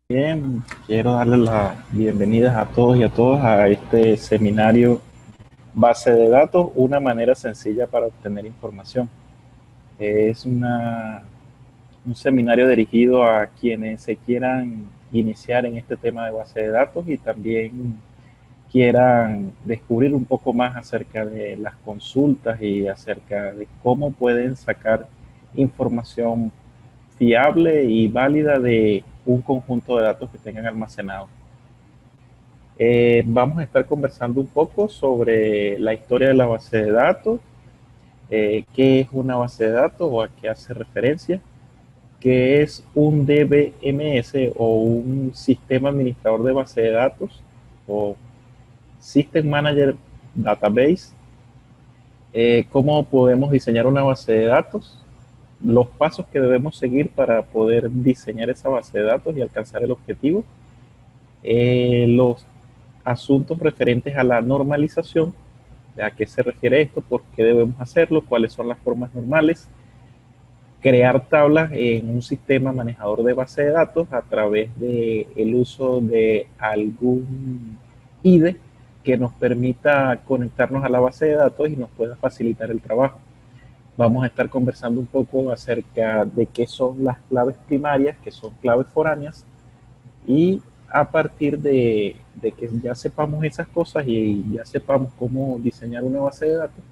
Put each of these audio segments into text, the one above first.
Bien, quiero darle la bienvenida a todos y a todas a este seminario Base de datos, una manera sencilla para obtener información. Es un seminario dirigido a quienes se quieran iniciar en este tema de base de datos y también quieran descubrir un poco más acerca de las consultas y acerca de cómo pueden sacar información fiable y válida de un conjunto de datos que tengan almacenados. Vamos a estar conversando un poco sobre la historia de la base de datos, qué es una base de datos o a qué hace referencia, qué es un DBMS o un sistema administrador de base de datos o System Manager Database, cómo podemos diseñar una base de datos, los pasos que debemos seguir para poder diseñar esa base de datos y alcanzar el objetivo, los asuntos referentes a la normalización, a qué se refiere esto, por qué debemos hacerlo, cuáles son las formas normales, crear tablas en un sistema manejador de base de datos a través del uso de algún IDE que nos permita conectarnos a la base de datos y nos pueda facilitar el trabajo. Vamos a estar conversando un poco acerca de qué son las claves primarias, qué son claves foráneas, y a partir de que ya sepamos esas cosas y ya sepamos cómo diseñar una base de datos,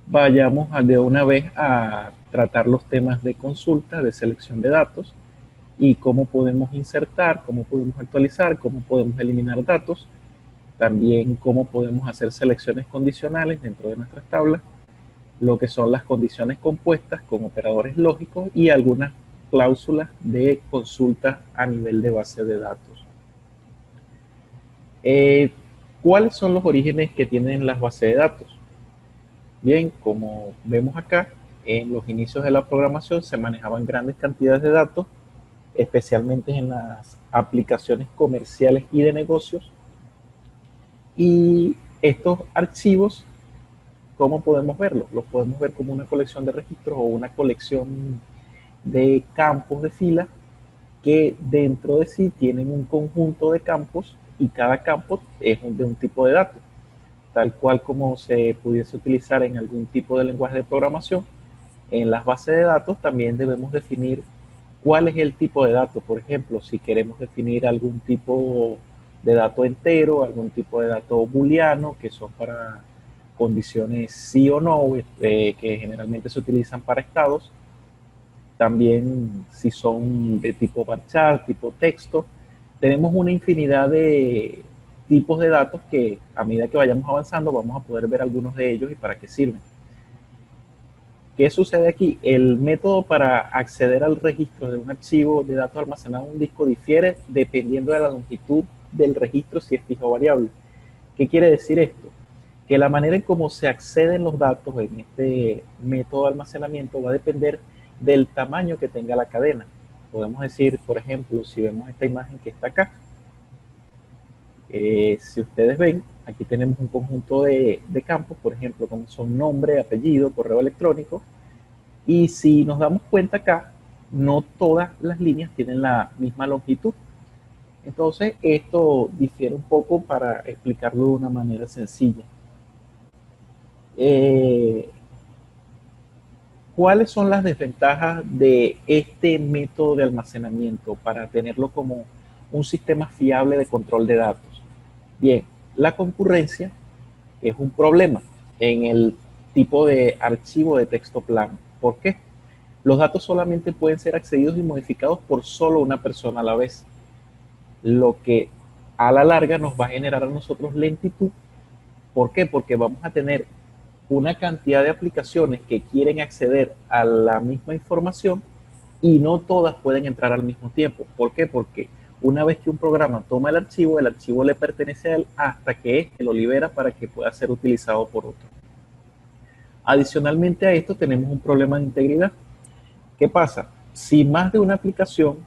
vayamos de una vez a tratar los temas de consulta, de selección de datos y cómo podemos insertar, cómo podemos actualizar, cómo podemos eliminar datos, también cómo podemos hacer selecciones condicionales dentro de nuestras tablas, lo que son las condiciones compuestas con operadores lógicos y algunas cláusulas de consulta a nivel de base de datos. ¿Cuáles son los orígenes que tienen las bases de datos? Bien, como vemos acá, en los inicios de la programación se manejaban grandes cantidades de datos, especialmente en las aplicaciones comerciales y de negocios. Y estos archivos, ¿cómo podemos verlos? Los podemos ver como una colección de registros o una colección de campos de fila que dentro de sí tienen un conjunto de campos y cada campo es de un tipo de dato, tal cual como se pudiese utilizar en algún tipo de lenguaje de programación. En las bases de datos también debemos definir cuál es el tipo de dato. Por ejemplo, si queremos definir algún tipo de dato entero, algún tipo de dato booleano, que son para condiciones sí o no, que generalmente se utilizan para estados. También si son de tipo varchar, tipo texto. Tenemos una infinidad de tipos de datos que a medida que vayamos avanzando vamos a poder ver algunos de ellos y para qué sirven. ¿Qué sucede aquí? El método para acceder al registro de un archivo de datos almacenado en un disco difiere dependiendo de la longitud del registro, si es fijo o variable. ¿Qué quiere decir esto? Que la manera en cómo se acceden los datos en este método de almacenamiento va a depender del tamaño que tenga la cadena. Podemos decir, por ejemplo, si vemos esta imagen que está acá, si ustedes ven, aquí tenemos un conjunto de campos, por ejemplo, como son nombre, apellido, correo electrónico, y si nos damos cuenta acá, no todas las líneas tienen la misma longitud. Entonces, esto difiere un poco para explicarlo de una manera sencilla. Eh, ¿Cuáles son las desventajas de este método de almacenamiento para tenerlo como un sistema fiable de control de datos? Bien, la concurrencia es un problema en el tipo de archivo de texto plano. ¿Por qué? Los datos solamente pueden ser accedidos y modificados por solo una persona a la vez, lo que a la larga nos va a generar a nosotros lentitud. ¿Por qué? Porque vamos a tener una cantidad de aplicaciones que quieren acceder a la misma información y no todas pueden entrar al mismo tiempo. ¿Por qué? Porque una vez que un programa toma el archivo le pertenece a él hasta que éste lo libera para que pueda ser utilizado por otro. Adicionalmente a esto tenemos un problema de integridad. ¿Qué pasa? Si más de una aplicación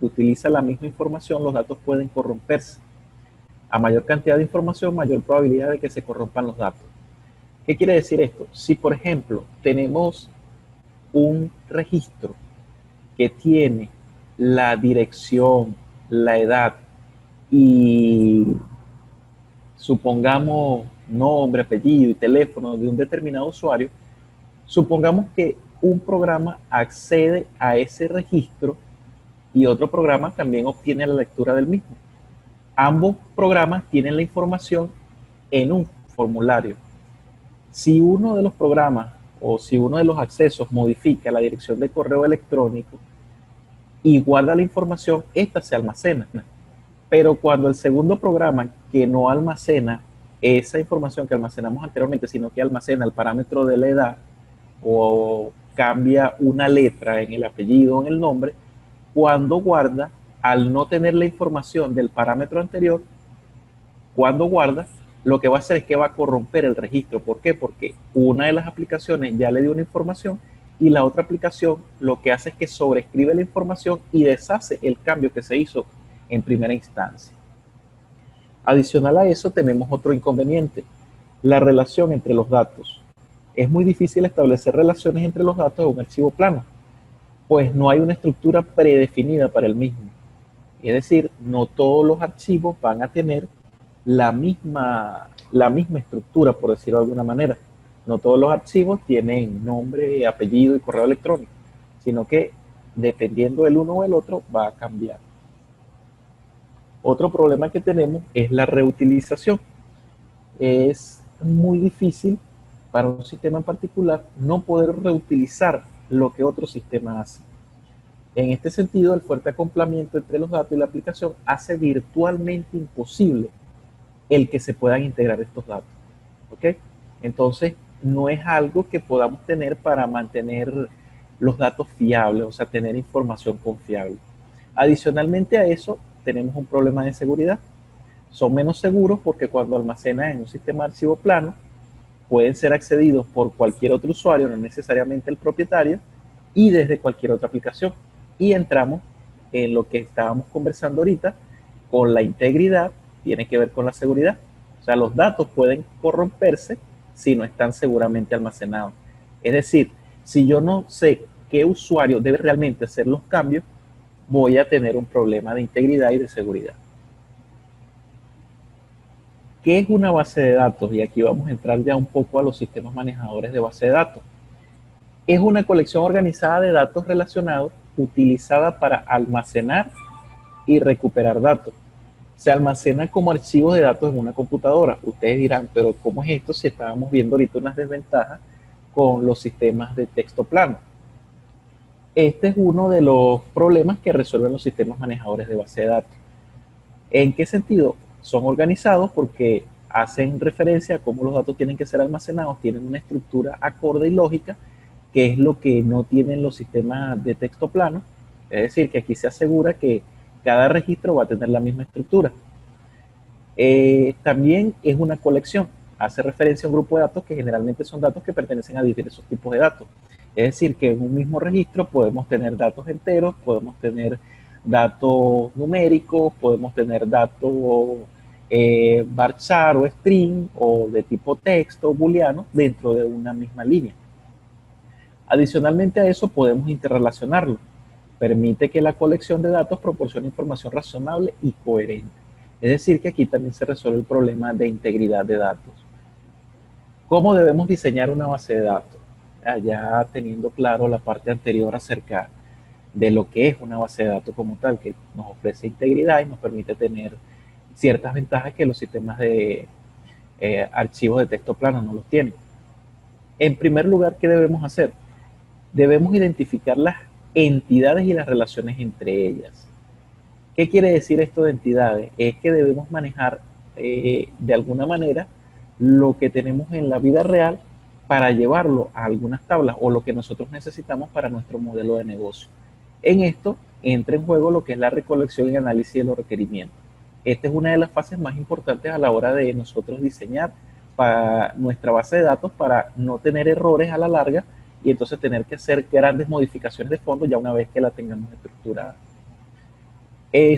utiliza la misma información, los datos pueden corromperse. A mayor cantidad de información, mayor probabilidad de que se corrompan los datos. ¿Qué quiere decir esto? Si, por ejemplo, tenemos un registro que tiene la dirección, la edad y supongamos nombre, apellido y teléfono de un determinado usuario, supongamos que un programa accede a ese registro y otro programa también obtiene la lectura del mismo. Ambos programas tienen la información en un formulario. Si uno de los programas o si uno de los accesos modifica la dirección de correo electrónico y guarda la información, esta se almacena. Pero cuando el segundo programa que no almacena esa información que almacenamos anteriormente, sino que almacena el parámetro de la edad o cambia una letra en el apellido o en el nombre, cuando guarda, al no tener la información del parámetro anterior, cuando guarda, lo que va a hacer es que va a corromper el registro. ¿Por qué? Porque una de las aplicaciones ya le dio una información y la otra aplicación lo que hace es que sobreescribe la información y deshace el cambio que se hizo en primera instancia. Adicional a eso tenemos otro inconveniente, la relación entre los datos. Es muy difícil establecer relaciones entre los datos de un archivo plano, pues no hay una estructura predefinida para el mismo. Es decir, no todos los archivos van a tener la misma estructura, por decirlo de alguna manera. No todos los archivos tienen nombre, apellido y correo electrónico, sino que dependiendo del uno o el otro va a cambiar. Otro problema que tenemos es la reutilización. Es muy difícil para un sistema en particular no poder reutilizar lo que otro sistema hace. En este sentido, el fuerte acoplamiento entre los datos y la aplicación hace virtualmente imposible el que se puedan integrar estos datos. ¿Ok? Entonces, no es algo que podamos tener para mantener los datos fiables, o sea, tener información confiable. Adicionalmente a eso, tenemos un problema de seguridad. Son menos seguros porque cuando almacenan en un sistema de archivo plano, pueden ser accedidos por cualquier otro usuario, no necesariamente el propietario, y desde cualquier otra aplicación. Y entramos en lo que estábamos conversando ahorita, con la integridad, tiene que ver con la seguridad. O sea, los datos pueden corromperse si no están seguramente almacenados. Es decir, si yo no sé qué usuario debe realmente hacer los cambios, voy a tener un problema de integridad y de seguridad. ¿Qué es una base de datos? Y aquí vamos a entrar ya un poco a los sistemas manejadores de base de datos. Es una colección organizada de datos relacionados utilizada para almacenar y recuperar datos. Se almacena como archivos de datos en una computadora. Ustedes dirán, pero ¿cómo es esto si estábamos viendo ahorita unas desventajas con los sistemas de texto plano? Este es uno de los problemas que resuelven los sistemas manejadores de base de datos. ¿En qué sentido? Son organizados porque hacen referencia a cómo los datos tienen que ser almacenados, tienen una estructura acorde y lógica, que es lo que no tienen los sistemas de texto plano. Es decir, que aquí se asegura que cada registro va a tener la misma estructura. También es una colección, hace referencia a un grupo de datos que generalmente son datos que pertenecen a diversos tipos de datos. Es decir, que en un mismo registro podemos tener datos enteros, podemos tener datos numéricos, podemos tener datos varchar o string o de tipo texto o booleano dentro de una misma línea. Adicionalmente a eso podemos interrelacionarlo. Permite que la colección de datos proporcione información razonable y coherente. Es decir, que aquí también se resuelve el problema de integridad de datos. ¿Cómo debemos diseñar una base de datos? Ya teniendo claro la parte anterior acerca de lo que es una base de datos como tal, que nos ofrece integridad y nos permite tener ciertas ventajas que los sistemas de archivos de texto plano no los tienen. En primer lugar, ¿qué debemos hacer? Debemos identificar las entidades y las relaciones entre ellas. ¿Qué quiere decir esto de entidades? Es que debemos manejar de alguna manera lo que tenemos en la vida real para llevarlo a algunas tablas o lo que nosotros necesitamos para nuestro modelo de negocio. En esto entra en juego lo que es la recolección y análisis de los requerimientos. Esta es una de las fases más importantes a la hora de nosotros diseñar para nuestra base de datos para no tener errores a la larga y entonces tener que hacer grandes modificaciones de fondo ya una vez que la tengamos estructurada.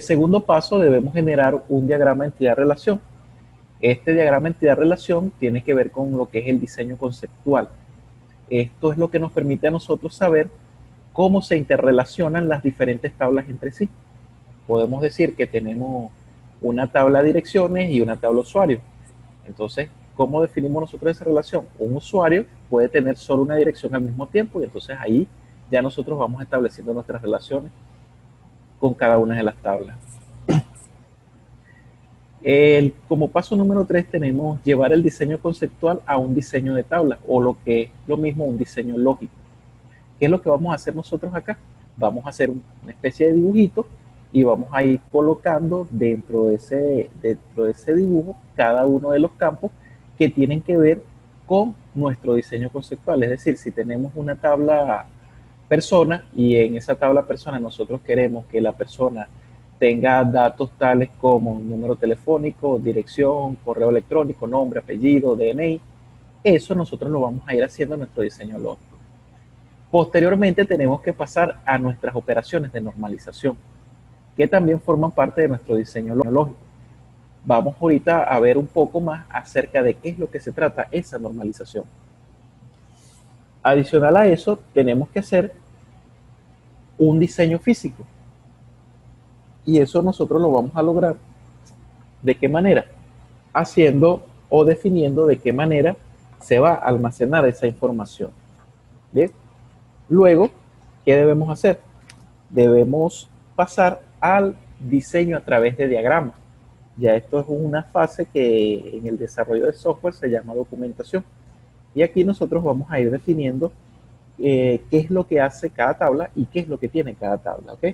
Segundo paso, debemos generar un diagrama entidad-relación. Este diagrama entidad-relación tiene que ver con lo que es el diseño conceptual. Esto es lo que nos permite a nosotros saber cómo se interrelacionan las diferentes tablas entre sí. podemos decir que tenemos una tabla de direcciones y una tabla de usuarios. Entonces, ¿cómo definimos nosotros esa relación? Un usuario puede tener solo una dirección al mismo tiempo y entonces ahí ya nosotros vamos estableciendo nuestras relaciones con cada una de las tablas. Como paso número 3 tenemos llevar el diseño conceptual a un diseño de tabla o lo que es lo mismo un diseño lógico. ¿Qué es lo que vamos a hacer nosotros acá? Vamos a hacer una especie de dibujito y vamos a ir colocando dentro de ese dibujo cada uno de los campos que tienen que ver con nuestro diseño conceptual. Es decir, si tenemos una tabla persona y en esa tabla persona nosotros queremos que la persona tenga datos tales como número telefónico, dirección, correo electrónico, nombre, apellido, DNI, eso nosotros lo vamos a ir haciendo en nuestro diseño lógico. Posteriormente tenemos que pasar a nuestras operaciones de normalización, que también forman parte de nuestro diseño lógico. Vamos ahorita a ver un poco más acerca de qué es lo que se trata esa normalización. Adicional a eso, tenemos que hacer un diseño físico. Y eso nosotros lo vamos a lograr. ¿De qué manera? Haciendo o definiendo de qué manera se va a almacenar esa información. ¿Bien? Luego, ¿qué debemos hacer? Debemos pasar al diseño a través de diagramas. Ya esto es una fase que en el desarrollo de software se llama documentación. Y aquí nosotros vamos a ir definiendo qué es lo que hace cada tabla y qué es lo que tiene cada tabla. ¿Ok?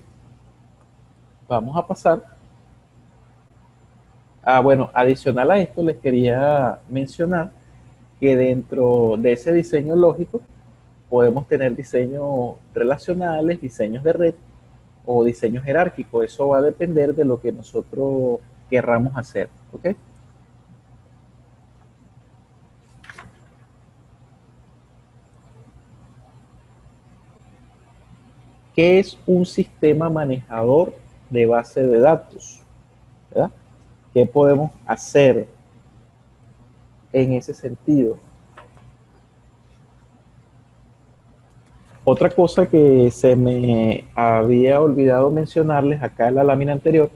Vamos a pasar. Bueno, adicional a esto les quería mencionar que dentro de ese diseño lógico podemos tener diseños relacionales, diseños de red o diseños jerárquicos. Eso va a depender de lo que nosotros querramos hacer. ¿Ok? ¿Qué es un sistema manejador de base de datos? ¿Verdad? ¿Qué podemos hacer en ese sentido? Otra cosa que se me había olvidado mencionarles acá en la lámina anterior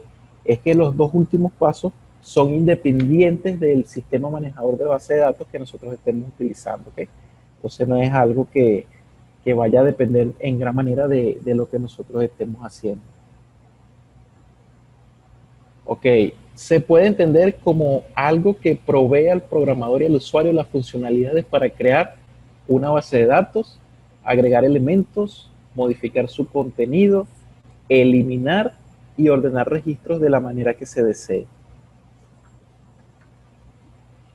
es que los dos últimos pasos son independientes del sistema manejador de base de datos que nosotros estemos utilizando. ¿Okay? Entonces no es algo que vaya a depender en gran manera de lo que nosotros estemos haciendo. Ok, se puede entender como algo que provee al programador y al usuario las funcionalidades para crear una base de datos, agregar elementos, modificar su contenido, eliminar y ordenar registros de la manera que se desee.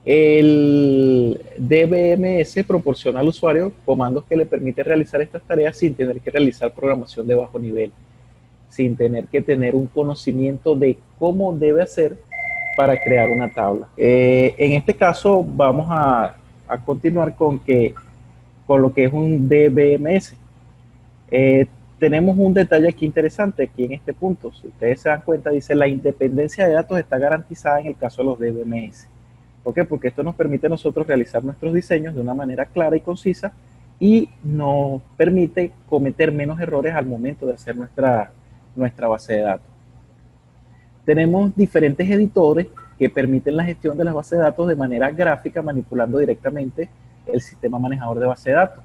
El DBMS proporciona al usuario comandos que le permiten realizar estas tareas sin tener que realizar programación de bajo nivel, sin tener que tener un conocimiento de cómo debe hacer para crear una tabla. En este caso vamos a continuar con lo que es un DBMS. Tenemos un detalle aquí interesante aquí en este punto. Si ustedes se dan cuenta, dice la independencia de datos está garantizada en el caso de los DBMS. ¿Por qué? Porque esto nos permite a nosotros realizar nuestros diseños de una manera clara y concisa y nos permite cometer menos errores al momento de hacer nuestra base de datos. Tenemos diferentes editores que permiten la gestión de las bases de datos de manera gráfica, manipulando directamente el sistema manejador de base de datos.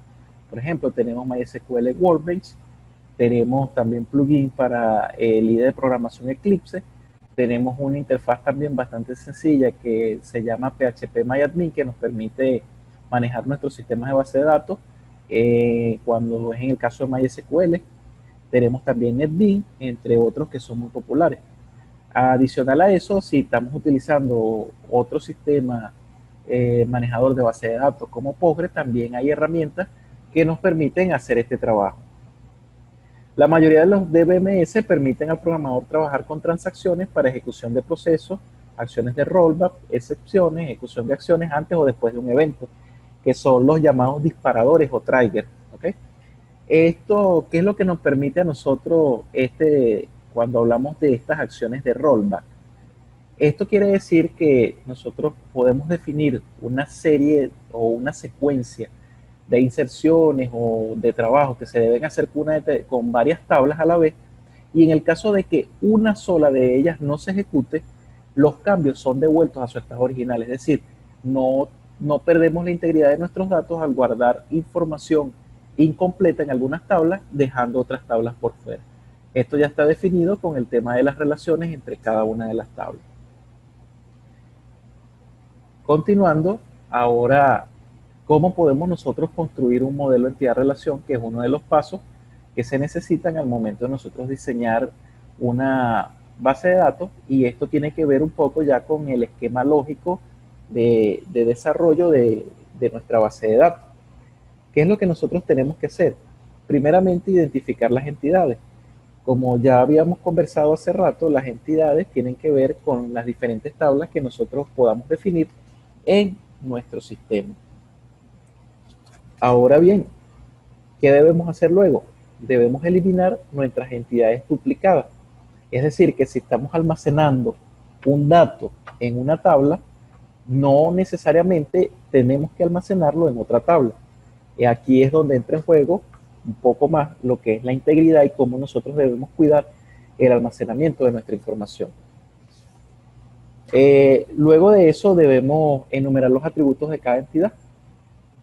Por ejemplo, tenemos MySQL Workbench, tenemos también plugin para el IDE de programación Eclipse, tenemos una interfaz también bastante sencilla que se llama PHP-MyAdmin, que nos permite manejar nuestros sistemas de base de datos. Cuando es en el caso de MySQL, tenemos también NetBeans, entre otros que son muy populares. Adicional a eso, si estamos utilizando otro sistema manejador de base de datos como Postgre, también hay herramientas que nos permiten hacer este trabajo. La mayoría de los DBMS permiten al programador trabajar con transacciones para ejecución de procesos, acciones de rollback, excepciones, ejecución de acciones antes o después de un evento, que son los llamados disparadores o triggers. ¿Okay? Esto, ¿qué es lo que nos permite a nosotros cuando hablamos de estas acciones de rollback? Esto quiere decir que nosotros podemos definir una serie o una secuencia de inserciones o de trabajos que se deben hacer con varias tablas a la vez Y en el caso de que una sola de ellas no se ejecute, los cambios son devueltos a su estado original, es decir, no perdemos la integridad de nuestros datos al guardar información incompleta en algunas tablas, dejando otras tablas por fuera. Esto ya está definido con el tema de las relaciones entre cada una de las tablas. Continuando, ahora, ¿cómo podemos nosotros construir un modelo de entidad-relación? Que es uno de los pasos que se necesitan al momento de nosotros diseñar una base de datos, y esto tiene que ver un poco ya con el esquema lógico de desarrollo de nuestra base de datos. ¿Qué es lo que nosotros tenemos que hacer? Primeramente, identificar las entidades. Como ya habíamos conversado hace rato, las entidades tienen que ver con las diferentes tablas que nosotros podamos definir en nuestro sistema. Ahora bien, ¿qué debemos hacer luego? Debemos eliminar nuestras entidades duplicadas. Es decir, que si estamos almacenando un dato en una tabla, no necesariamente tenemos que almacenarlo en otra tabla. Y aquí es donde entra en juego un poco más lo que es la integridad y cómo nosotros debemos cuidar el almacenamiento de nuestra información. Luego de eso debemos enumerar los atributos de cada entidad.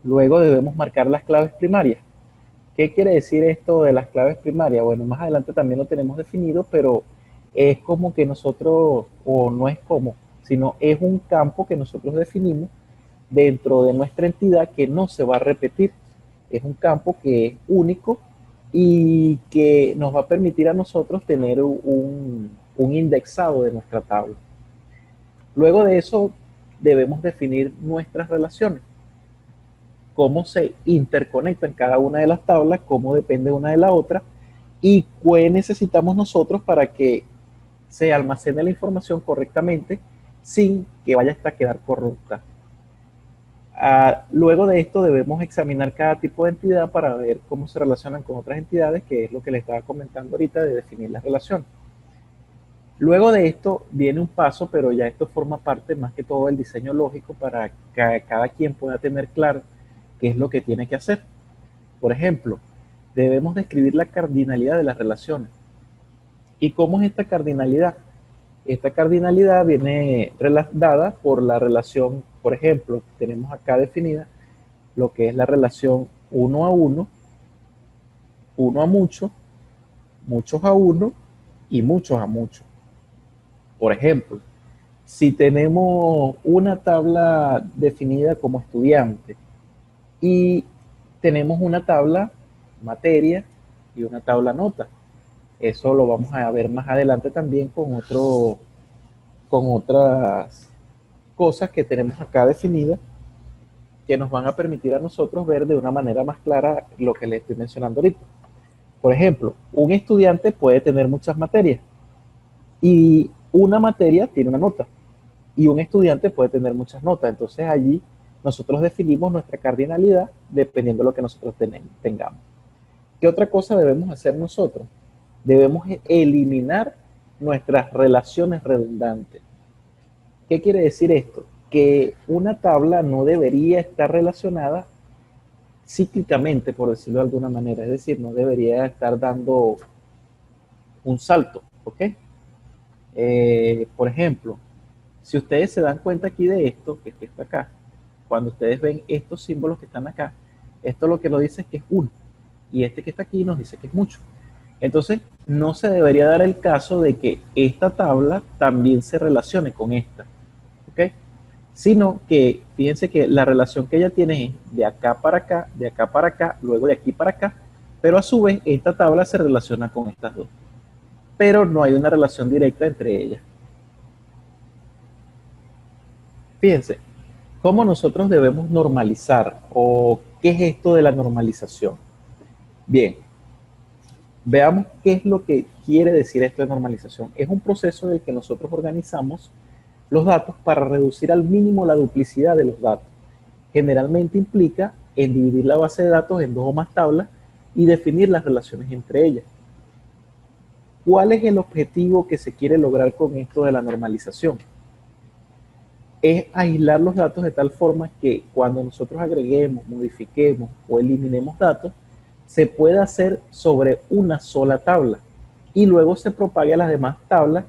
Luego debemos marcar las claves primarias. ¿Qué quiere decir esto de las claves primarias? Bueno, más adelante también lo tenemos definido, pero es como que nosotros, o no es como, sino es un campo que nosotros definimos dentro de nuestra entidad que no se va a repetir. Es un campo que es único y que nos va a permitir a nosotros tener un indexado de nuestra tabla. Luego de eso debemos definir nuestras relaciones, cómo se interconectan cada una de las tablas, cómo depende una de la otra y qué necesitamos nosotros para que se almacene la información correctamente sin que vaya hasta quedar corrupta. Luego de esto debemos examinar cada tipo de entidad para ver cómo se relacionan con otras entidades, que es lo que les estaba comentando ahorita de definir las relaciones. Luego de esto viene un paso, pero ya esto forma parte más que todo del diseño lógico para que cada quien pueda tener claro qué es lo que tiene que hacer. Por ejemplo, debemos describir la cardinalidad de las relaciones. ¿Y cómo es esta cardinalidad? Esta cardinalidad viene dada por la relación, por ejemplo, tenemos acá definida lo que es la relación 1 a 1, 1 a mucho, muchos a 1 y muchos a muchos. Por ejemplo, si tenemos una tabla definida como estudiante y tenemos una tabla materia y una tabla nota, eso lo vamos a ver más adelante también con otras cosas que tenemos acá definidas que nos van a permitir a nosotros ver de una manera más clara lo que les estoy mencionando ahorita. Por ejemplo, un estudiante puede tener muchas materias y una materia tiene una nota y un estudiante puede tener muchas notas. Entonces allí nosotros definimos nuestra cardinalidad dependiendo de lo que nosotros tengamos. ¿Qué otra cosa debemos hacer nosotros? Debemos eliminar nuestras relaciones redundantes. ¿Qué quiere decir esto? Que una tabla no debería estar relacionada cíclicamente, por decirlo de alguna manera. Es decir, no debería estar dando un salto, ¿ok? Por ejemplo, si ustedes se dan cuenta aquí de esto, que está acá, cuando ustedes ven estos símbolos que están acá, esto lo que nos dice es que es 1, y este que está aquí nos dice que es mucho. Entonces, no se debería dar el caso de que esta tabla también se relacione con esta, ¿ok? Sino que, fíjense que la relación que ella tiene es de acá para acá, de acá para acá, luego de aquí para acá, pero a su vez esta tabla se relaciona con estas dos. Pero no hay una relación directa entre ellas. Fíjense, ¿cómo nosotros debemos normalizar o qué es esto de la normalización? Bien, veamos qué es lo que quiere decir esto de normalización. Es un proceso en el que nosotros organizamos los datos para reducir al mínimo la duplicidad de los datos. Generalmente implica en dividir la base de datos en 2 o más tablas y definir las relaciones entre ellas. ¿Cuál es el objetivo que se quiere lograr con esto de la normalización? Es aislar los datos de tal forma que cuando nosotros agreguemos, modifiquemos o eliminemos datos, se pueda hacer sobre una sola tabla. y luego se propague a las demás tablas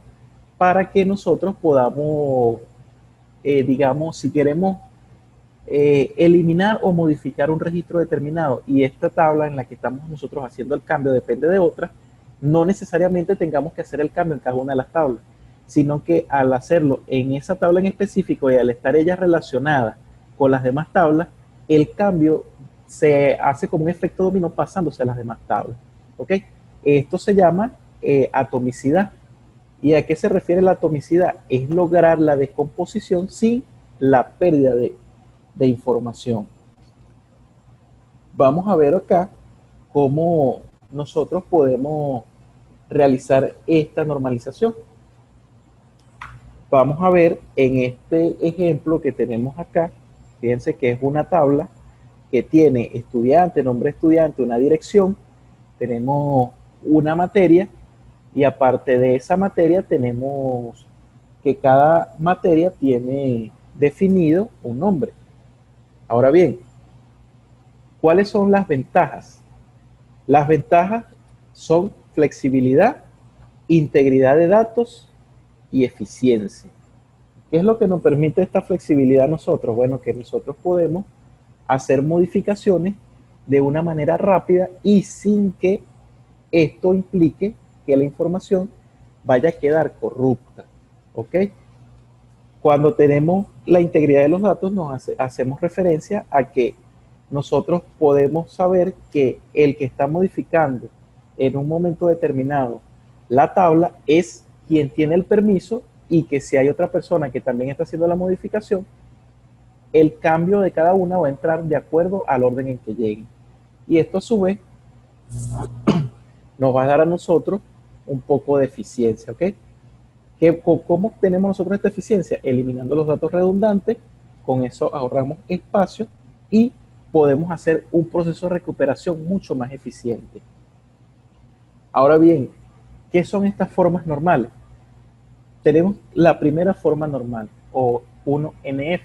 para que nosotros podamos, digamos, si queremos eliminar o modificar un registro determinado y esta tabla en la que estamos nosotros haciendo el cambio depende de otra, no necesariamente tengamos que hacer el cambio en cada una de las tablas, sino que al hacerlo en esa tabla en específico y al estar ella relacionada con las demás tablas, el cambio se hace como un efecto dominó pasándose a las demás tablas. ¿Ok? Esto se llama atomicidad. ¿Y a qué se refiere la atomicidad? Es lograr la descomposición sin la pérdida de información. Vamos a ver acá cómo nosotros podemos realizar esta normalización. Vamos a ver en este ejemplo que tenemos acá, fíjense que es una tabla que tiene estudiante, nombre de estudiante, una dirección, tenemos una materia y aparte de esa materia tenemos que cada materia tiene definido un nombre. Ahora bien, ¿cuáles son las ventajas? Las ventajas son flexibilidad, integridad de datos y eficiencia. ¿Qué es lo que nos permite esta flexibilidad a nosotros? Bueno, que nosotros podemos hacer modificaciones de una manera rápida y sin que esto implique que la información vaya a quedar corrupta. ¿Ok? Cuando tenemos la integridad de los datos, hacemos referencia a que nosotros podemos saber que el que está modificando en un momento determinado la tabla es quien tiene el permiso y que si hay otra persona que también está haciendo la modificación, el cambio de cada una va a entrar de acuerdo al orden en que lleguen. Y esto a su vez nos va a dar a nosotros un poco de eficiencia, ¿ok? ¿Cómo obtenemos nosotros esta eficiencia? Eliminando los datos redundantes, con eso ahorramos espacio y podemos hacer un proceso de recuperación mucho más eficiente. Ahora bien, ¿qué son estas formas normales? Tenemos la primera forma normal, o 1NF.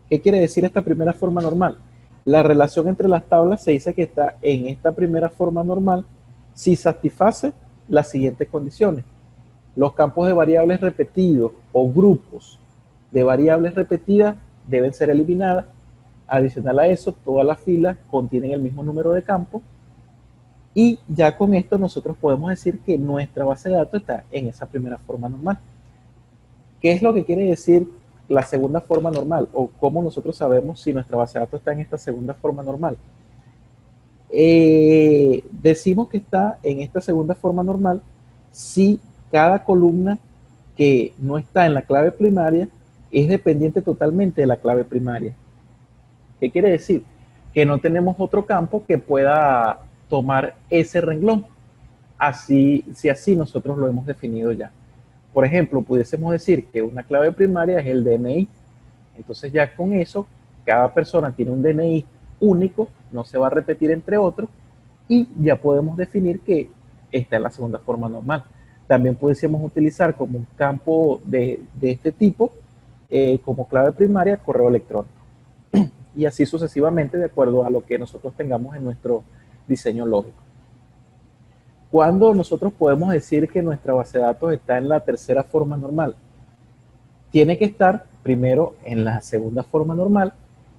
¿Qué quiere decir esta primera forma normal? La relación entre las tablas se dice que está en esta primera forma normal si satisface las siguientes condiciones. Los campos de variables repetidos o grupos de variables repetidas deben ser eliminadas. Adicional a eso, todas las filas contienen el mismo número de campos. Y ya con esto nosotros podemos decir que nuestra base de datos está en esa primera forma normal. ¿Qué es lo que quiere decir la segunda forma normal? ¿O cómo nosotros sabemos si nuestra base de datos está en esta segunda forma normal? Decimos que está en esta segunda forma normal si cada columna que no está en la clave primaria es dependiente totalmente de la clave primaria. ¿Qué quiere decir? Que no tenemos otro campo que pueda tomar ese renglón, si así nosotros lo hemos definido ya. Por ejemplo, pudiésemos decir que una clave primaria es el DNI. Entonces ya con eso, cada persona tiene un DNI único, no se va a repetir entre otros, y ya podemos definir que está en la segunda forma normal. También pudiésemos utilizar como un campo de este tipo, como clave primaria, correo electrónico. Y así sucesivamente de acuerdo a lo que nosotros tengamos en nuestro diseño lógico. ¿Cuándo nosotros podemos decir que nuestra base de datos está en la tercera forma normal? Tiene que estar primero en la segunda forma normal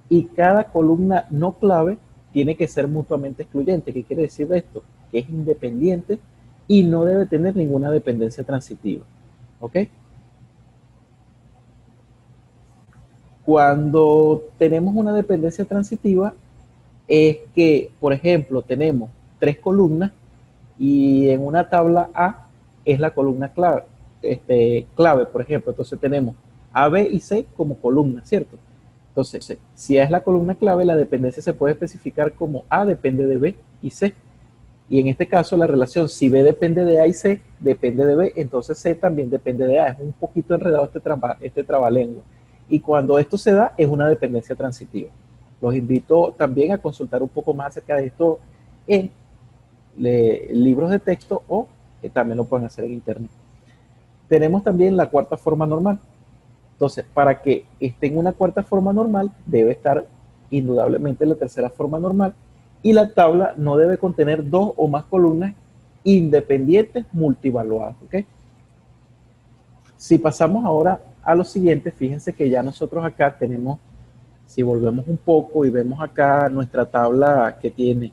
y cada columna no clave tiene que ser mutuamente excluyente. ¿Qué quiere decir esto? Que es independiente y no debe tener ninguna dependencia transitiva. ¿Ok? Cuando tenemos una dependencia transitiva es que, por ejemplo, tenemos 3 columnas y en una tabla A es la columna clave, clave, por ejemplo. Entonces tenemos A, B y C como columnas, ¿cierto? Entonces, si A es la columna clave, la dependencia se puede especificar como A depende de B y C. Y en este caso la relación, si B depende de A y C, depende de B, entonces C también depende de A. Es un poquito enredado este trabalengua. Y cuando esto se da, es una dependencia transitiva. Los invito también a consultar un poco más acerca de esto en libros de texto o también lo pueden hacer en internet. Tenemos también la cuarta forma normal. Entonces, para que esté en una cuarta forma normal, debe estar indudablemente en la tercera forma normal y la tabla no debe contener 2 o más columnas independientes multivaluados, ¿ok? Si pasamos ahora a lo siguiente, fíjense que ya nosotros acá tenemos, si volvemos un poco y vemos acá nuestra tabla que tiene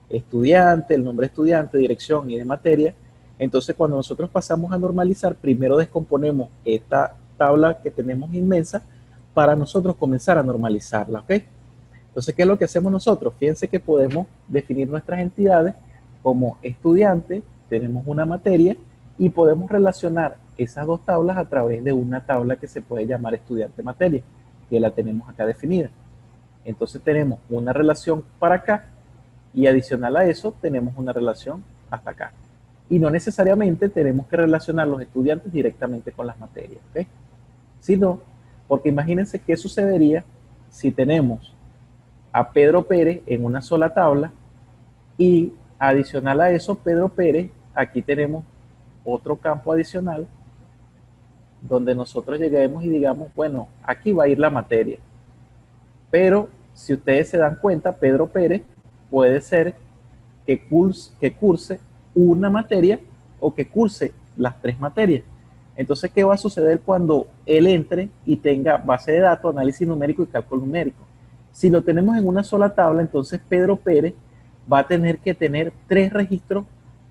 estudiante, el nombre de estudiante, dirección y de materia, entonces cuando nosotros pasamos a normalizar, primero descomponemos esta tabla que tenemos inmensa para nosotros comenzar a normalizarla, ¿ok? Entonces, ¿qué es lo que hacemos nosotros? Fíjense que podemos definir nuestras entidades como estudiante, tenemos una materia y podemos relacionar esas dos tablas a través de una tabla que se puede llamar estudiante materia, que la tenemos acá definida. Entonces tenemos una relación para acá y adicional a eso tenemos una relación hasta acá. Y no necesariamente tenemos que relacionar los estudiantes directamente con las materias, ¿ok? Sino, porque imagínense qué sucedería si tenemos a Pedro Pérez en una sola tabla y adicional a eso, Pedro Pérez, aquí tenemos otro campo adicional donde nosotros lleguemos y digamos, bueno, aquí va a ir la materia. Pero si ustedes se dan cuenta, Pedro Pérez puede ser que curse una materia o que curse las tres materias. Entonces, ¿qué va a suceder cuando él entre y tenga base de datos, análisis numérico y cálculo numérico? Si lo tenemos en una sola tabla, entonces Pedro Pérez va a tener que tener 3 registros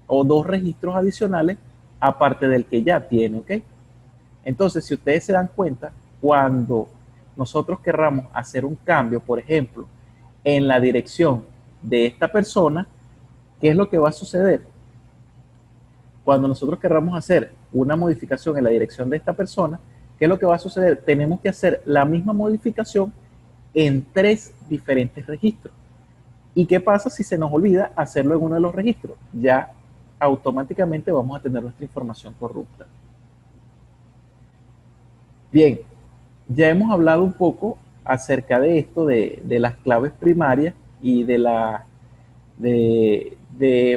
o 2 registros adicionales aparte del que ya tiene, ¿ok? Entonces, si ustedes se dan cuenta, cuando nosotros querramos hacer un cambio, por ejemplo, en la dirección de esta persona, ¿qué es lo que va a suceder? Cuando nosotros querramos hacer una modificación en la dirección de esta persona, ¿qué es lo que va a suceder? Tenemos que hacer la misma modificación en 3 diferentes registros. ¿Y qué pasa si se nos olvida hacerlo en uno de los registros? Ya automáticamente vamos a tener nuestra información corrupta. Bien, ya hemos hablado un poco acerca de esto, de las claves primarias y de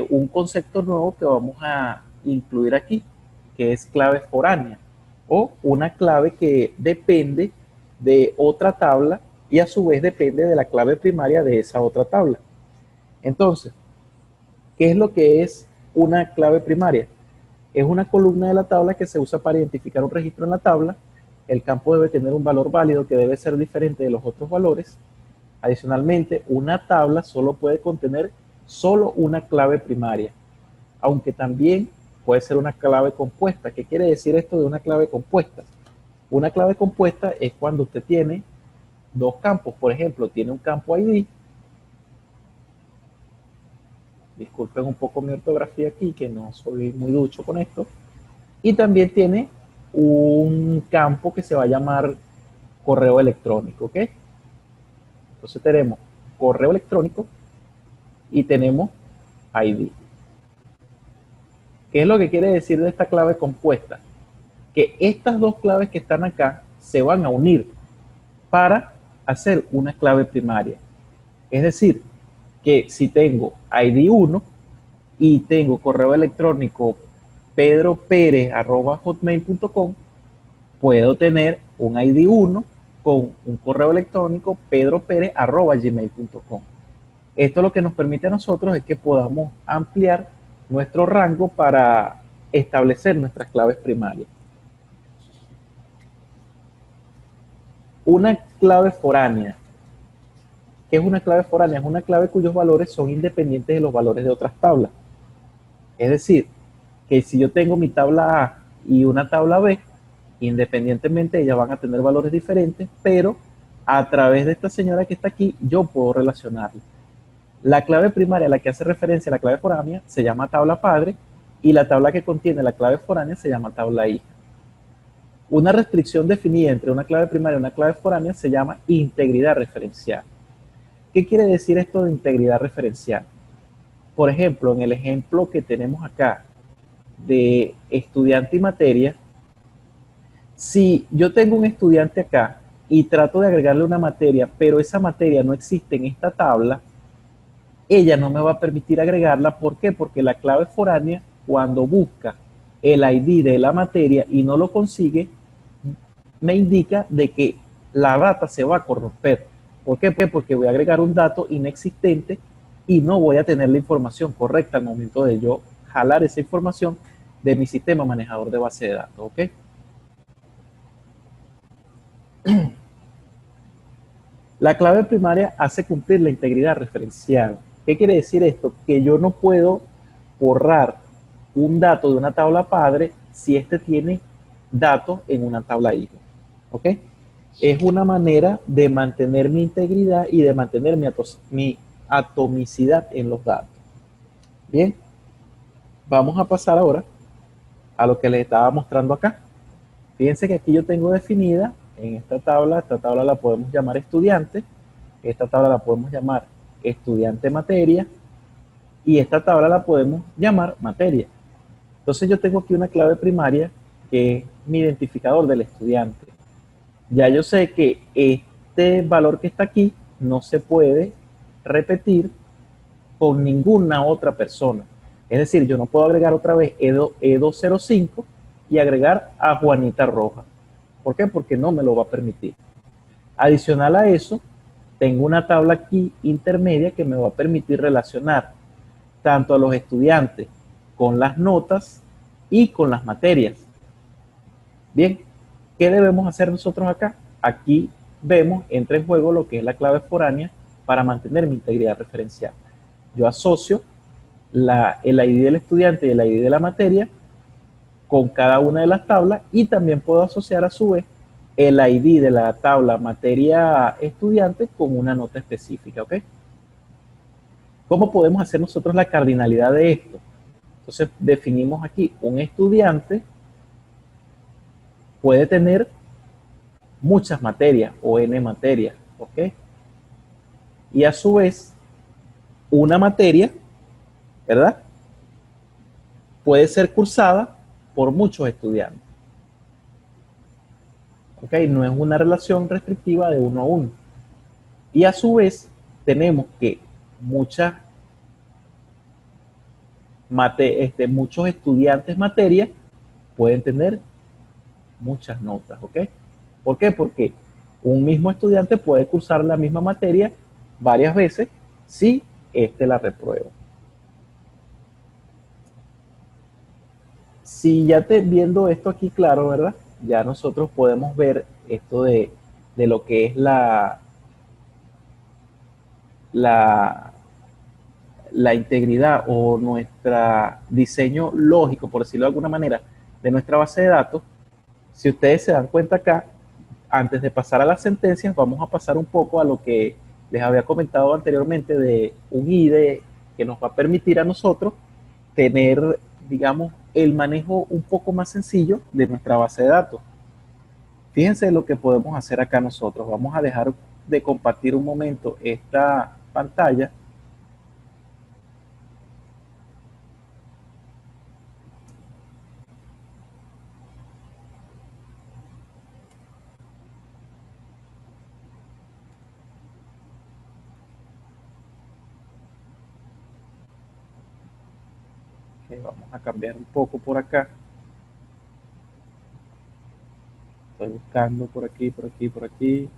un concepto nuevo que vamos a incluir aquí, que es clave foránea, o una clave que depende de otra tabla y a su vez depende de la clave primaria de esa otra tabla. Entonces, ¿qué es lo que es una clave primaria? Es una columna de la tabla que se usa para identificar un registro en la tabla. El campo debe tener un valor válido que debe ser diferente de los otros valores. Adicionalmente, una tabla solo puede contener solo una clave primaria, aunque también puede ser una clave compuesta. ¿Qué quiere decir esto de una clave compuesta? Una clave compuesta es cuando usted tiene dos campos. Por ejemplo, tiene un campo ID. Disculpen un poco mi ortografía aquí, que no soy muy ducho con esto. Y también tiene un campo que se va a llamar correo electrónico, ¿ok? Entonces tenemos correo electrónico y tenemos ID. ¿Qué es lo que quiere decir de esta clave compuesta? Que estas dos claves que están acá se van a unir para hacer una clave primaria. Es decir, que si tengo ID 1 y tengo correo electrónico pedroperez@hotmail.com, puedo tener un ID 1 con un correo electrónico pedroperez@gmail.com. Esto lo que nos permite a nosotros es que podamos ampliar nuestro rango para establecer nuestras claves primarias. Una clave foránea. ¿Qué es una clave foránea? Es una clave cuyos valores son independientes de los valores de otras tablas. Es decir, que si yo tengo mi tabla A y una tabla B, independientemente ellas van a tener valores diferentes, pero a través de esta señora que está aquí, yo puedo relacionarla. La clave primaria a la que hace referencia la clave foránea se llama tabla padre y la tabla que contiene la clave foránea se llama tabla hija. Una restricción definida entre una clave primaria y una clave foránea se llama integridad referencial. ¿Qué quiere decir esto de integridad referencial? Por ejemplo, en el ejemplo que tenemos acá de estudiante y materia, si yo tengo un estudiante acá y trato de agregarle una materia, pero esa materia no existe en esta tabla, ella no me va a permitir agregarla. ¿Por qué? Porque la clave foránea, cuando busca el ID de la materia y no lo consigue, me indica de que la data se va a corromper. ¿Por qué? Porque voy a agregar un dato inexistente y no voy a tener la información correcta al momento de yo jalar esa información de mi sistema manejador de base de datos, ¿ok? La clave primaria hace cumplir la integridad referencial. ¿Qué quiere decir esto? Que yo no puedo borrar un dato de una tabla padre si este tiene datos en una tabla hijo, ¿ok? Es una manera de mantener mi integridad y de mantener mi atomicidad en los datos. Bien, vamos a pasar ahora a lo que les estaba mostrando acá. Fíjense que aquí yo tengo definida en esta tabla la podemos llamar estudiante, esta tabla la podemos llamar estudiante materia y esta tabla la podemos llamar materia. Entonces yo tengo aquí una clave primaria que es mi identificador del estudiante. Ya yo sé que este valor que está aquí no se puede repetir con ninguna otra persona. Es decir, yo no puedo agregar otra vez E205 y agregar a Juanita Roja. ¿Por qué? Porque no me lo va a permitir. Adicional a eso, tengo una tabla aquí intermedia que me va a permitir relacionar tanto a los estudiantes con las notas y con las materias. Bien, ¿qué debemos hacer nosotros acá? Aquí vemos, entra en juego lo que es la clave foránea para mantener mi integridad referencial. Yo asocio el ID del estudiante y el ID de la materia con cada una de las tablas y también puedo asociar a su vez el ID de la tabla materia estudiante con una nota específica, ¿ok? ¿Cómo podemos hacer nosotros la cardinalidad de esto? Entonces definimos aquí un estudiante puede tener muchas materias o n materias, ¿ok? Y a su vez una materia, ¿verdad? Puede ser cursada por muchos estudiantes. ¿Ok? No es una relación restrictiva de uno a uno. Y a su vez tenemos que muchos estudiantes materia pueden tener muchas notas, ¿ok? ¿Por qué? Porque un mismo estudiante puede cursar la misma materia varias veces si este la reprueba. Si ya viendo esto aquí claro, ¿verdad? Ya nosotros podemos ver esto de lo que es la, la integridad o nuestro diseño lógico, por decirlo de alguna manera, de nuestra base de datos. Si ustedes se dan cuenta acá, antes de pasar a las sentencias, vamos a pasar un poco a lo que les había comentado anteriormente de un IDE que nos va a permitir a nosotros tener, digamos, el manejo un poco más sencillo de nuestra base de datos. Fíjense lo que podemos hacer acá nosotros. Vamos a dejar de compartir un momento esta pantalla. Vamos a cambiar un poco por acá. Estoy buscando por aquí, por aquí, por aquí.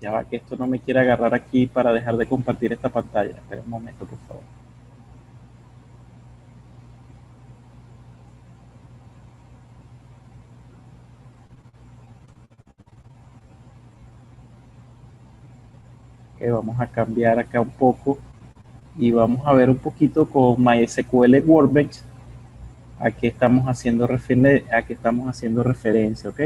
Ya va que esto no me quiere agarrar aquí para dejar de compartir esta pantalla. Espera un momento, por favor. Ok, Vamos a cambiar acá un poco y vamos a ver un poquito con MySQL Workbench a qué estamos haciendo, referencia, ¿ok?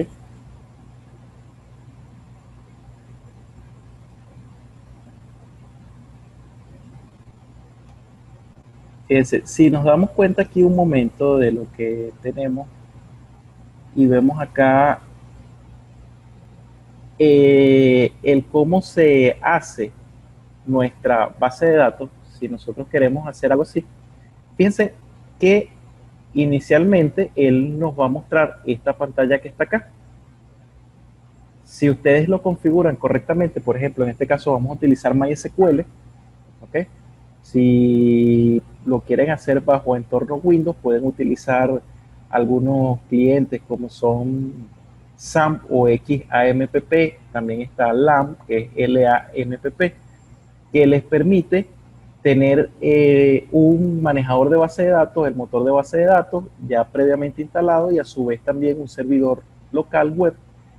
Fíjense, si nos damos cuenta aquí un momento de lo que tenemos y vemos acá el cómo se hace nuestra base de datos, si nosotros queremos hacer algo así, fíjense que inicialmente él nos va a mostrar esta pantalla que está acá. Si ustedes lo configuran correctamente, por ejemplo, en este caso vamos a utilizar MySQL, ¿ok? Si lo quieren hacer bajo entorno Windows, pueden utilizar algunos clientes como son XAMPP o XAMPP, también está LAMP, que es LAMPP, que les permite tener un manejador de base de datos, el motor de base de datos ya previamente instalado y a su vez también un servidor local web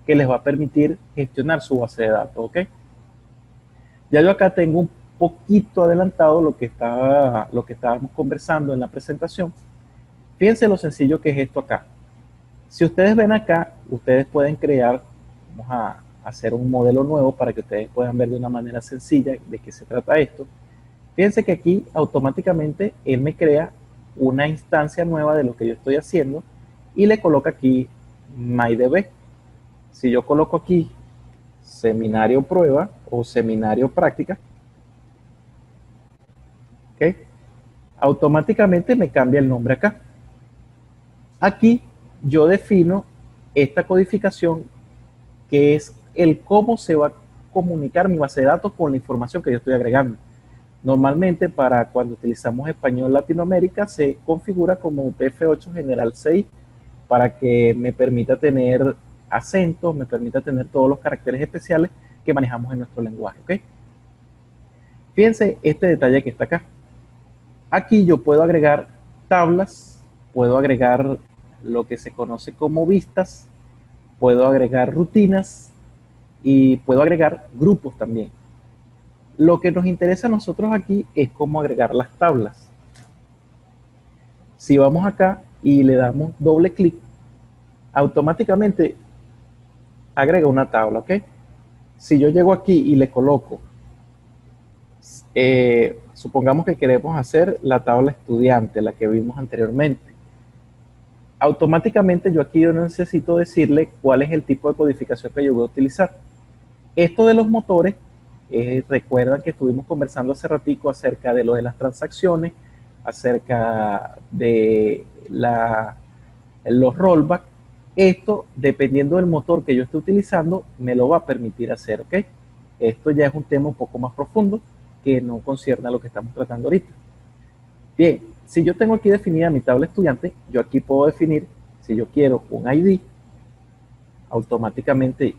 que les va a permitir gestionar su base de datos, ¿ok? Ya yo acá tengo un poquito adelantado lo que estábamos conversando en la presentación. Fíjense lo sencillo que es esto acá. Si ustedes ven acá, ustedes pueden crear, vamos a hacer un modelo nuevo para que ustedes puedan ver de una manera sencilla de qué se trata esto. Fíjense que aquí automáticamente él me crea una instancia nueva de lo que yo estoy haciendo y le coloca aquí MyDB. Si yo coloco aquí seminario prueba o seminario práctica, ¿ok? Automáticamente me cambia el nombre acá. Aquí yo defino esta codificación que es el cómo se va a comunicar mi base de datos con la información que yo estoy agregando. Normalmente para cuando utilizamos español Latinoamérica se configura como PF8 General 6 para que me permita tener acentos, me permita tener todos los caracteres especiales que manejamos en nuestro lenguaje, ¿ok? Fíjense este detalle que está acá. Aquí yo puedo agregar tablas, puedo agregar lo que se conoce como vistas, puedo agregar rutinas y puedo agregar grupos también. Lo que nos interesa a nosotros aquí es cómo agregar las tablas. Si vamos acá y le damos doble clic, automáticamente agrega una tabla, ¿ok? Si yo llego aquí y le coloco, supongamos que queremos hacer la tabla estudiante, la que vimos anteriormente. Automáticamente yo aquí no necesito decirle cuál es el tipo de codificación que yo voy a utilizar. Esto de los motores, recuerdan que estuvimos conversando hace ratico acerca de lo de las transacciones, acerca de los rollback. Esto, dependiendo del motor que yo esté utilizando, me lo va a permitir hacer, ¿ok? Esto ya es un tema un poco más profundo que no concierne a lo que estamos tratando ahorita. Bien, si yo tengo aquí definida mi tabla estudiante, yo aquí puedo definir, si yo quiero un ID, automáticamente